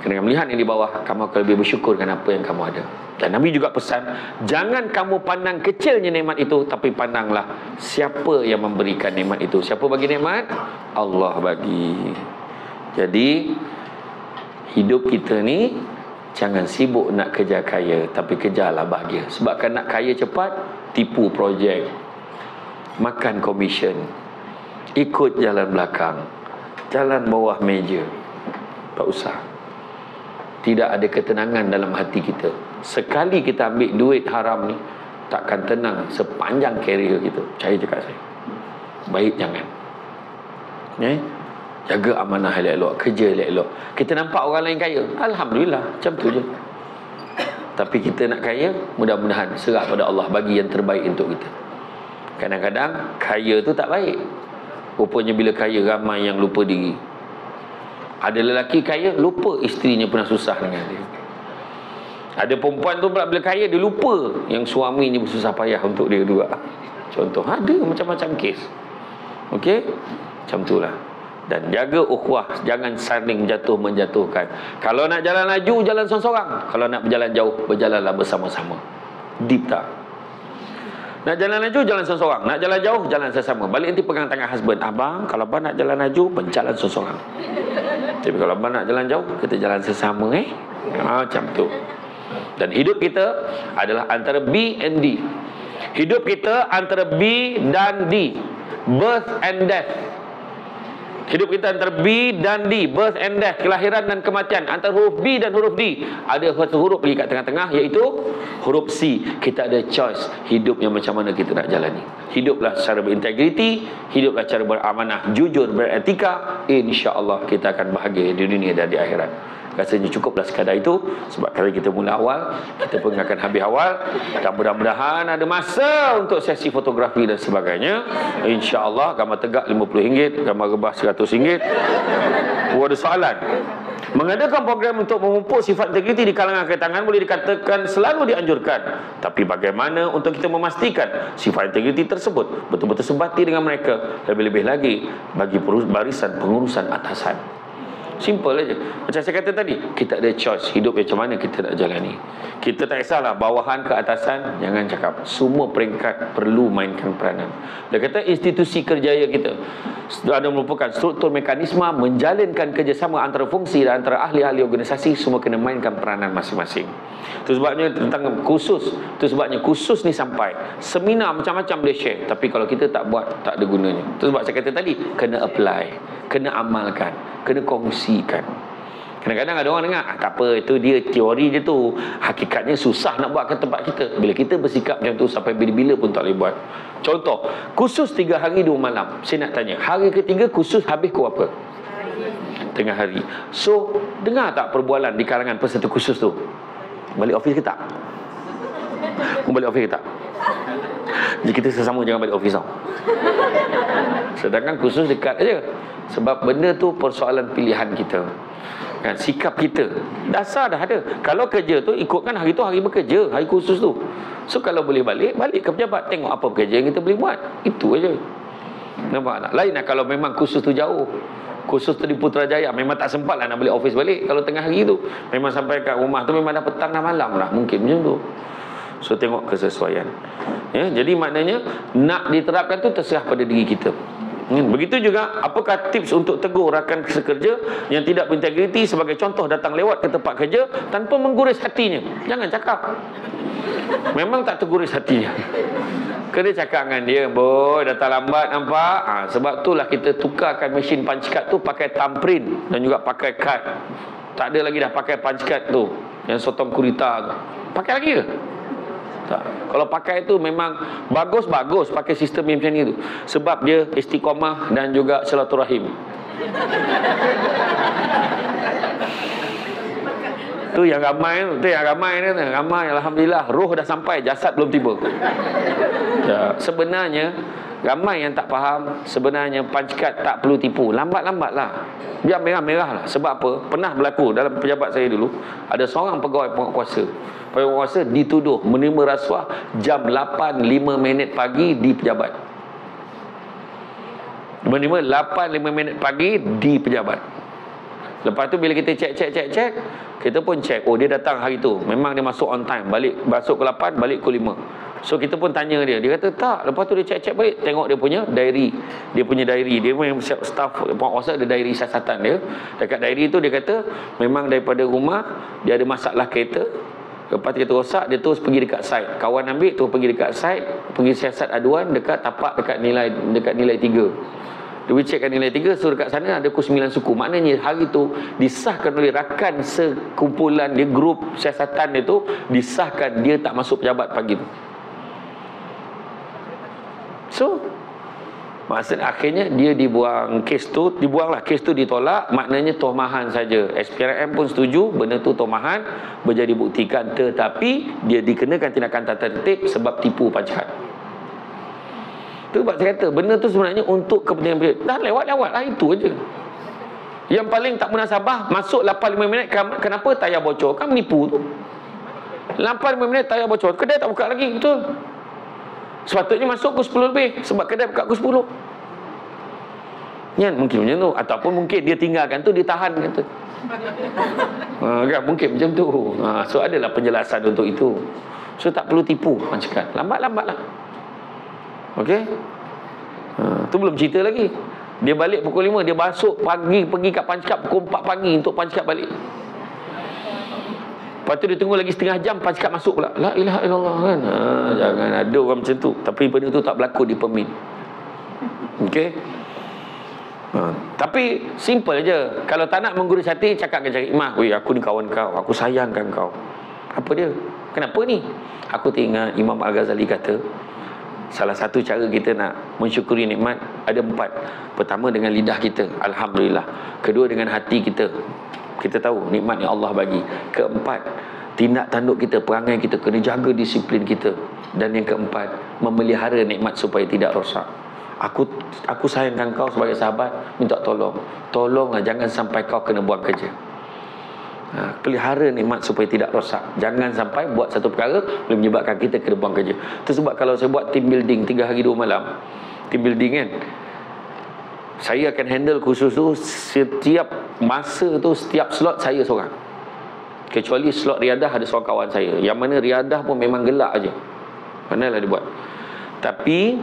Kerana melihat yang di bawah, kamu akan lebih bersyukur dengan apa yang kamu ada. Dan Nabi juga pesan, jangan kamu pandang kecilnya nikmat itu, tapi pandanglah siapa yang memberikan nikmat itu. Siapa bagi nikmat? Allah bagi. Jadi hidup kita ni jangan sibuk nak kejar kaya, tapi kejarlah bahagia. Sebab kan nak kaya cepat, tipu projek, makan komisen, ikut jalan belakang, jalan bawah meja. Tak usah. tidak ada ketenangan dalam hati kita. Sekali kita ambil duit haram ni, takkan tenang sepanjang karier kita. Percaya cakap saya. Baik jangan. Jaga amanah elok-elok, kerja elok-elok. Kita nampak orang lain kaya, alhamdulillah, macam tu je. Tapi kita nak kaya, mudah-mudahan serah pada Allah bagi yang terbaik untuk kita. Kadang-kadang kaya tu tak baik. Rupanya bila kaya ramai yang lupa diri. Ada lelaki kaya lupa isterinya pernah susah dengan dia. Ada perempuan tu pula bila kaya dia lupa yang suaminya bersusah payah untuk dia juga. Contoh, ada macam-macam kes. Okey? Macam itulah. Dan jaga ukhuwah, jangan saling menjatuhkan. Kalau nak jalan laju, jalan seorang-seorang. Kalau nak berjalan jauh, berjalanlah bersama-sama. Deep tak? Nak jalan laju, jalan seorang-seorang. Nak jalan jauh, jalan sesama. Balik nanti pegang tangan husband. Abang, kalau abang nak jalan laju, berjalan seorang-seorang. Tapi kalau abang nak jalan jauh, kita jalan sesama. Macam tu. Dan hidup kita adalah antara B and D. Hidup kita antara B dan D. Birth and death. Hidup kita antara B dan D, birth and death, kelahiran dan kematian. Antara huruf B dan huruf D, ada satu huruf lagi kat tengah-tengah, iaitu huruf C. Kita ada choice hidup yang macam mana kita nak jalani. Hiduplah secara berintegriti, hiduplah secara beramanah, jujur, beretika. InsyaAllah kita akan bahagia di dunia dan di akhirat. Rasanya cukuplah sekadar itu. Sebab kalau kita mula awal, kita pun akan habis awal. Dan mudah-mudahan ada masa untuk sesi fotografi dan sebagainya. InsyaAllah gambar tegak RM50, gambar rebah RM100. Ada soalan. Mengadakan program untuk memupuk sifat integriti di kalangan ketangan boleh dikatakan selalu dianjurkan. Tapi bagaimana untuk kita memastikan sifat integriti tersebut betul-betul sebati dengan mereka? Lebih-lebih lagi bagi barisan pengurusan atasan. Simple aja. Macam saya kata tadi, kita ada choice hidup macam mana kita nak jalani. Kita tak kisahlah bawahan ke atasan, jangan cakap. Semua peringkat perlu mainkan peranan. Dia kata institusi kerjaya kita ada merupakan struktur mekanisme menjalinkan kerjasama antara fungsi dan antara ahli-ahli organisasi, semua kena mainkan peranan masing-masing. Itu sebabnya tentang khusus. Itu sebabnya khusus ni sampai seminar macam-macam boleh share. Tapi kalau kita tak buat, tak ada gunanya. Itu sebab saya kata tadi, kena apply, kena amalkan, kena kongsikan. Kadang-kadang ada orang dengar, tak apa, itu dia teori je tu, hakikatnya susah nak buat ke tempat kita. Bila kita bersikap macam tu, sampai bila-bila pun tak boleh buat. Contoh, kursus 3 hari 2 malam. Saya nak tanya, hari ketiga kursus habis pukul apa? Tengah hari. So, dengar tak perbualan di kalangan peserta kursus tu? Balik office ke tak? Balik office ke tak? Jadi kita sesama jangan balik office tau. Sedangkan kursus dekat aja. Sebab benda tu persoalan pilihan kita. Kan, sikap kita dasar dah ada. Kalau kerja tu ikutkan hari tu hari bekerja, hari khusus tu. So kalau boleh balik ke pejabat, tengok apa pekerja yang kita boleh buat. Itu aja. Nampak tak? Lain lah kalau memang khusus tu jauh. Khusus tu di Putrajaya, memang tak sempat lah nak balik office balik. Kalau tengah hari tu memang sampai kat rumah tu memang dah petang dah malam lah, mungkin macam tu. So tengok kesesuaian. Jadi maknanya nak diterapkan tu terserah pada diri kita. Begitu juga, apakah tips untuk tegur rakan sekerja yang tidak berintegriti? Sebagai contoh, datang lewat ke tempat kerja tanpa mengguris hatinya. Jangan cakap. Memang tak terguris hatinya. Kena cakap dengan dia, boy, datang lambat nampak. Sebab itulah kita tukarkan mesin punch card tu pakai thumbprint dan juga pakai kad. Tak ada lagi dah pakai punch card tu, yang sotong kurita tu. Pakai lagi ke? Tak. Kalau pakai tu memang bagus pakai sistem macam ni tu. Sebab dia istiqamah dan juga silaturahim. Tu yang ramai ni, ramai alhamdulillah roh dah sampai, jasad belum tiba. Ya, sebenarnya ramai yang tak faham, sebenarnya punch card tak perlu tipu. Lambat-lambat lah. Biar merah-merah lah. Sebab apa? Pernah berlaku dalam pejabat saya dulu, ada seorang pegawai penguasa. Penguasa dituduh menerima rasuah jam 8.05 pagi di pejabat. Menerima 8.05 pagi di pejabat. Lepas tu bila kita cek, kita pun cek, oh dia datang hari tu, memang dia masuk on time, balik masuk ke 8, balik ke 5. So kita pun tanya dia kata tak. Lepas tu dia cek balik, tengok dia punya diary. Dia memang staff penguasa ada diary siasatan dia. Dekat diary tu dia kata memang daripada rumah dia ada masalah kereta. Lepas kereta rosak, dia terus pergi dekat site. Kawan ambil, terus pergi dekat site, pergi siasat aduan dekat tapak dekat nilai 3. Dia cekkan nilai 3, so dekat sana ada pukul 9 suku. Maknanya hari tu disahkan oleh rakan sekumpulan dia, grup siasatan dia tu, disahkan dia tak masuk pejabat pagi tu. So maksud akhirnya dia dibuang kes tu, dibuanglah kes tu, ditolak. Maknanya tohmahan saja. SPRM pun setuju benda tu tohmahan, berjadi buktikan, tetapi dia dikenakan tindakan tata tertib sebab tipu pancat. Tu sebab saya kata benda tu sebenarnya untuk kepentingan dah lewat-lewat lah, itu aja. Yang paling tak munasabah, masuk 85 minit, kenapa tayar bocor? Kan menipu tu. 85 minit tayar bocor, kedai tak buka lagi, betul. Sepatutnya masuk pukul 10 lebih sebab kedai buka pukul 10. Kan mungkin macam tu, ataupun mungkin dia tinggalkan tu, ditahan kata. Kan mungkin macam tu. So adalah penjelasan untuk itu. So tak perlu tipu, orang cakap lambat-lambatlah. Okey. Tu belum cerita lagi. Dia balik pukul 5, dia masuk pagi, pergi kat Pancap pukul 4 pagi untuk Pancap balik. Lepas tu dia tunggu lagi setengah jam, Pancap masuk pula. La ilaha illallah kan. Jangan ada orang macam tu. Tapi benda tu tak berlaku di Pemin. Okey. Tapi simple je. Kalau tak nak menggurus hati, cakap dengan Cik Imah, "Weh, aku ni kawan kau, aku sayangkan kau." Apa dia? Kenapa ni? Aku teringat Imam Al-Ghazali kata, salah satu cara kita nak mensyukuri nikmat ada 4. Pertama dengan lidah kita, alhamdulillah. Kedua dengan hati kita, kita tahu nikmat yang Allah bagi. Keempat, tindak tanduk kita, perangai kita, kena jaga disiplin kita. Dan yang keempat, memelihara nikmat supaya tidak rosak. Aku sayangkan kau sebagai sahabat, minta tolong. Tolonglah jangan sampai kau kena buang kerja. Pelihara nikmat supaya tidak rosak. Jangan sampai buat satu perkara boleh menyebabkan kita kena buang kerja. Itu sebab kalau saya buat team building 3 hari 2 malam, team building kan, saya akan handle khusus tu setiap masa tu, setiap slot saya seorang. Kecuali slot riadah ada seorang kawan saya, yang mana riadah pun memang gelak aja. Manalah dia buat. Tapi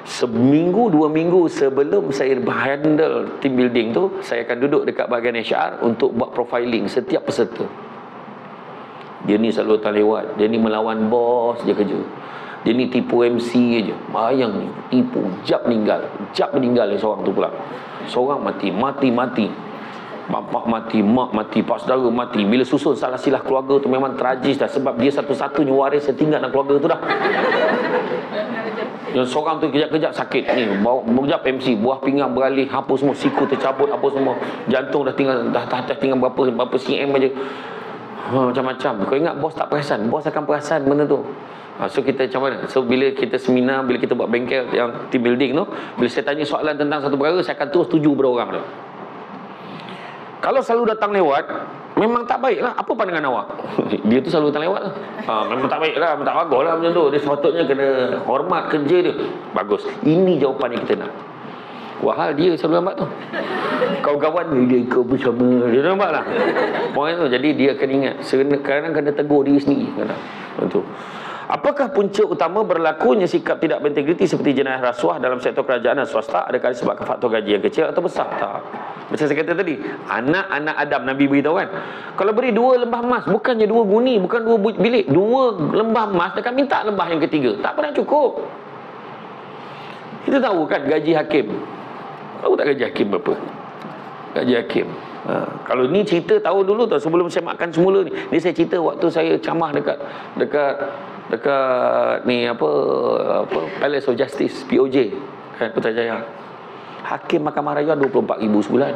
seminggu 2 minggu sebelum saya handle team building tu, saya akan duduk dekat bahagian HR untuk buat profiling setiap peserta. Dia ni selalu datang lewat, dia ni melawan bos je kerja, dia ni tipu MC je. Bayang ni, tipu, jap meninggal yang seorang tu pula. Seorang mati. Bapak mati, mak mati, pak saudara mati. Bila susun salah silah keluarga tu memang tragis dah, sebab dia satu-satunya waris setinggal dalam keluarga tu dah. Yang seorang tu kejap-kejap sakit ni, kejap MC, buah pinggang beralih, apa semua, siku tercabut, apa semua, jantung dah tinggal berapa cm aja. Macam-macam. Kau ingat bos tak perasan? Bos akan perasan benda tu. So kita macam mana? So bila kita seminar, bila kita buat bengkel yang team building tu, bila saya tanya soalan tentang satu perkara, saya akan terus tuju pada orang tu. Kalau selalu datang lewat, memang tak baik lah. Apa pandangan awak? Dia tu selalu datang lewat lah. Memang tak baik lah, memang tak bagus lah macam tu. Dia sepatutnya kena hormat kerja dia. Bagus. Ini jawapan yang kita nak. Wahal dia selalu lambat tu. Kawan-kawan dia ikut bersama. Dia nampak lah. Poin tu. Jadi dia akan ingat. Kadang-kadang kena tegur diri sendiri. Betul. Apakah punca utama berlakunya sikap tidak berintegriti seperti jenayah rasuah dalam sektor kerajaan dan swasta? Adakah disebabkan faktor gaji yang kecil atau besar? Tak. Macam saya kata tadi, anak-anak Adam, Nabi beritahu kan, kalau beri 2 lembah emas, bukannya 2 guni, bukan 2 bilik, 2 lembah emas, dia akan minta lembah yang ketiga. Tak pernah cukup. Kita tahu kan gaji hakim. Tahu tak gaji hakim berapa? Gaji hakim. Kalau ni cerita tahun dulu tu, sebelum saya makan semula ni saya cerita waktu saya camah dekat ni apa Palace of Justice, POJ kan, Putrajaya. Hakim Mahkamah Rayuan 24,000 sebulan.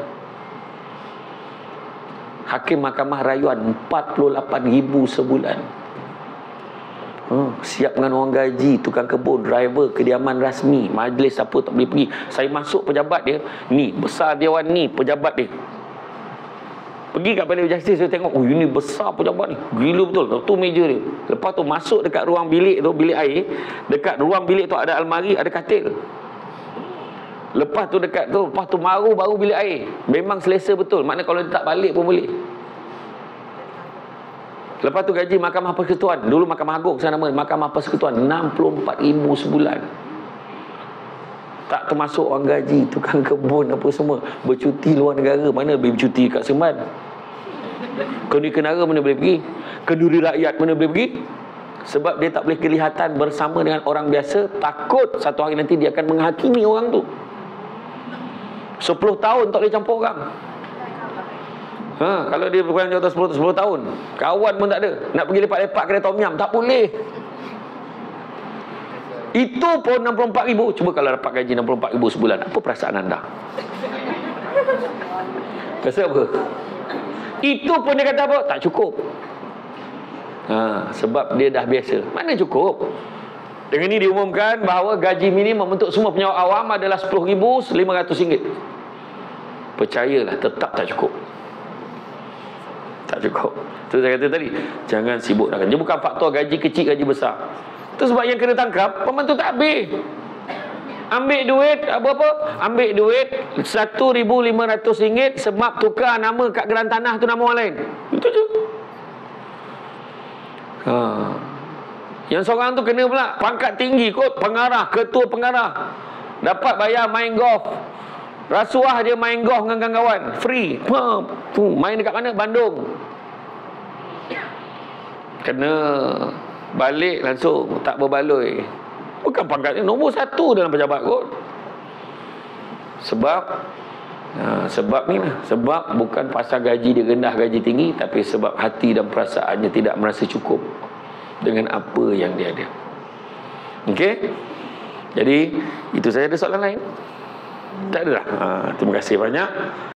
Hakim Mahkamah Rayuan 48,000 sebulan. Siap dengan orang gaji, tukang kebun, driver, kediaman rasmi, majlis apa tak boleh pergi. Saya masuk pejabat dia, ni besar Dewan ni pejabat dia. Pergi kat Palace of Justice, saya tengok, oh ini besar pejabat ni, gila betul. Tu meja dia. Lepas tu masuk dekat ruang bilik tu, bilik air. Dekat ruang bilik tu ada almari, ada katil. Lepas tu dekat tu, lepas tu baru bilik air. Memang selesa betul. Maknanya kalau dia tak balik pun boleh. Lepas tu gaji Mahkamah Persekutuan. Dulu Mahkamah Agung saya nama Mahkamah Persekutuan 64,000 sebulan. Tak termasuk orang gaji, tukang kebun apa semua, bercuti luar negara, mana boleh bercuti kat Seremban. Kenduri kenara mana boleh pergi, kenduri rakyat mana boleh pergi. Sebab dia tak boleh kelihatan bersama dengan orang biasa, takut satu hari nanti dia akan menghakimi orang tu. 10 tahun tak boleh campur orang. Kalau dia berkurang jawatan 10 tahun, kawan pun tak ada. Nak pergi lepak-lepak kedai tom yum, tak boleh. Itu pun 64,000. Cuba kalau dapat gaji 64,000 sebulan, apa perasaan anda? Rasa apa? Itu pun dia kata apa? Tak cukup. Sebab dia dah biasa. Mana cukup? Dengan ini diumumkan bahawa gaji minimum untuk semua penyawak awam adalah RM10,500. Percayalah, tetap tak cukup. Tak cukup. Itu saya kata tadi, jangan sibuk nak. Dia bukan faktor gaji kecil, gaji besar. Itu sebab yang kena tangkap, pembantu tak habis. Ambil duit, ambil duit RM1,500 sebab tukar nama kat geran tanah tu nama orang lain. Itu je. Yang seorang tu kena pula pangkat tinggi kot, pengarah, ketua pengarah. Dapat bayar main golf. Rasuah dia main golf dengan kawan-kawan. Free. Tu main dekat mana? Bandung. Kena balik langsung, tak berbaloi. Bukan pangkatnya nombor 1 dalam pejabat kot. Sebab ni lah. Sebab bukan pasal gaji dia rendah, gaji tinggi, tapi sebab hati dan perasaannya tidak merasa cukup dengan apa yang dia ada. Okey? Jadi itu saja. Ada soalan lain? Tak ada dah. Terima kasih banyak.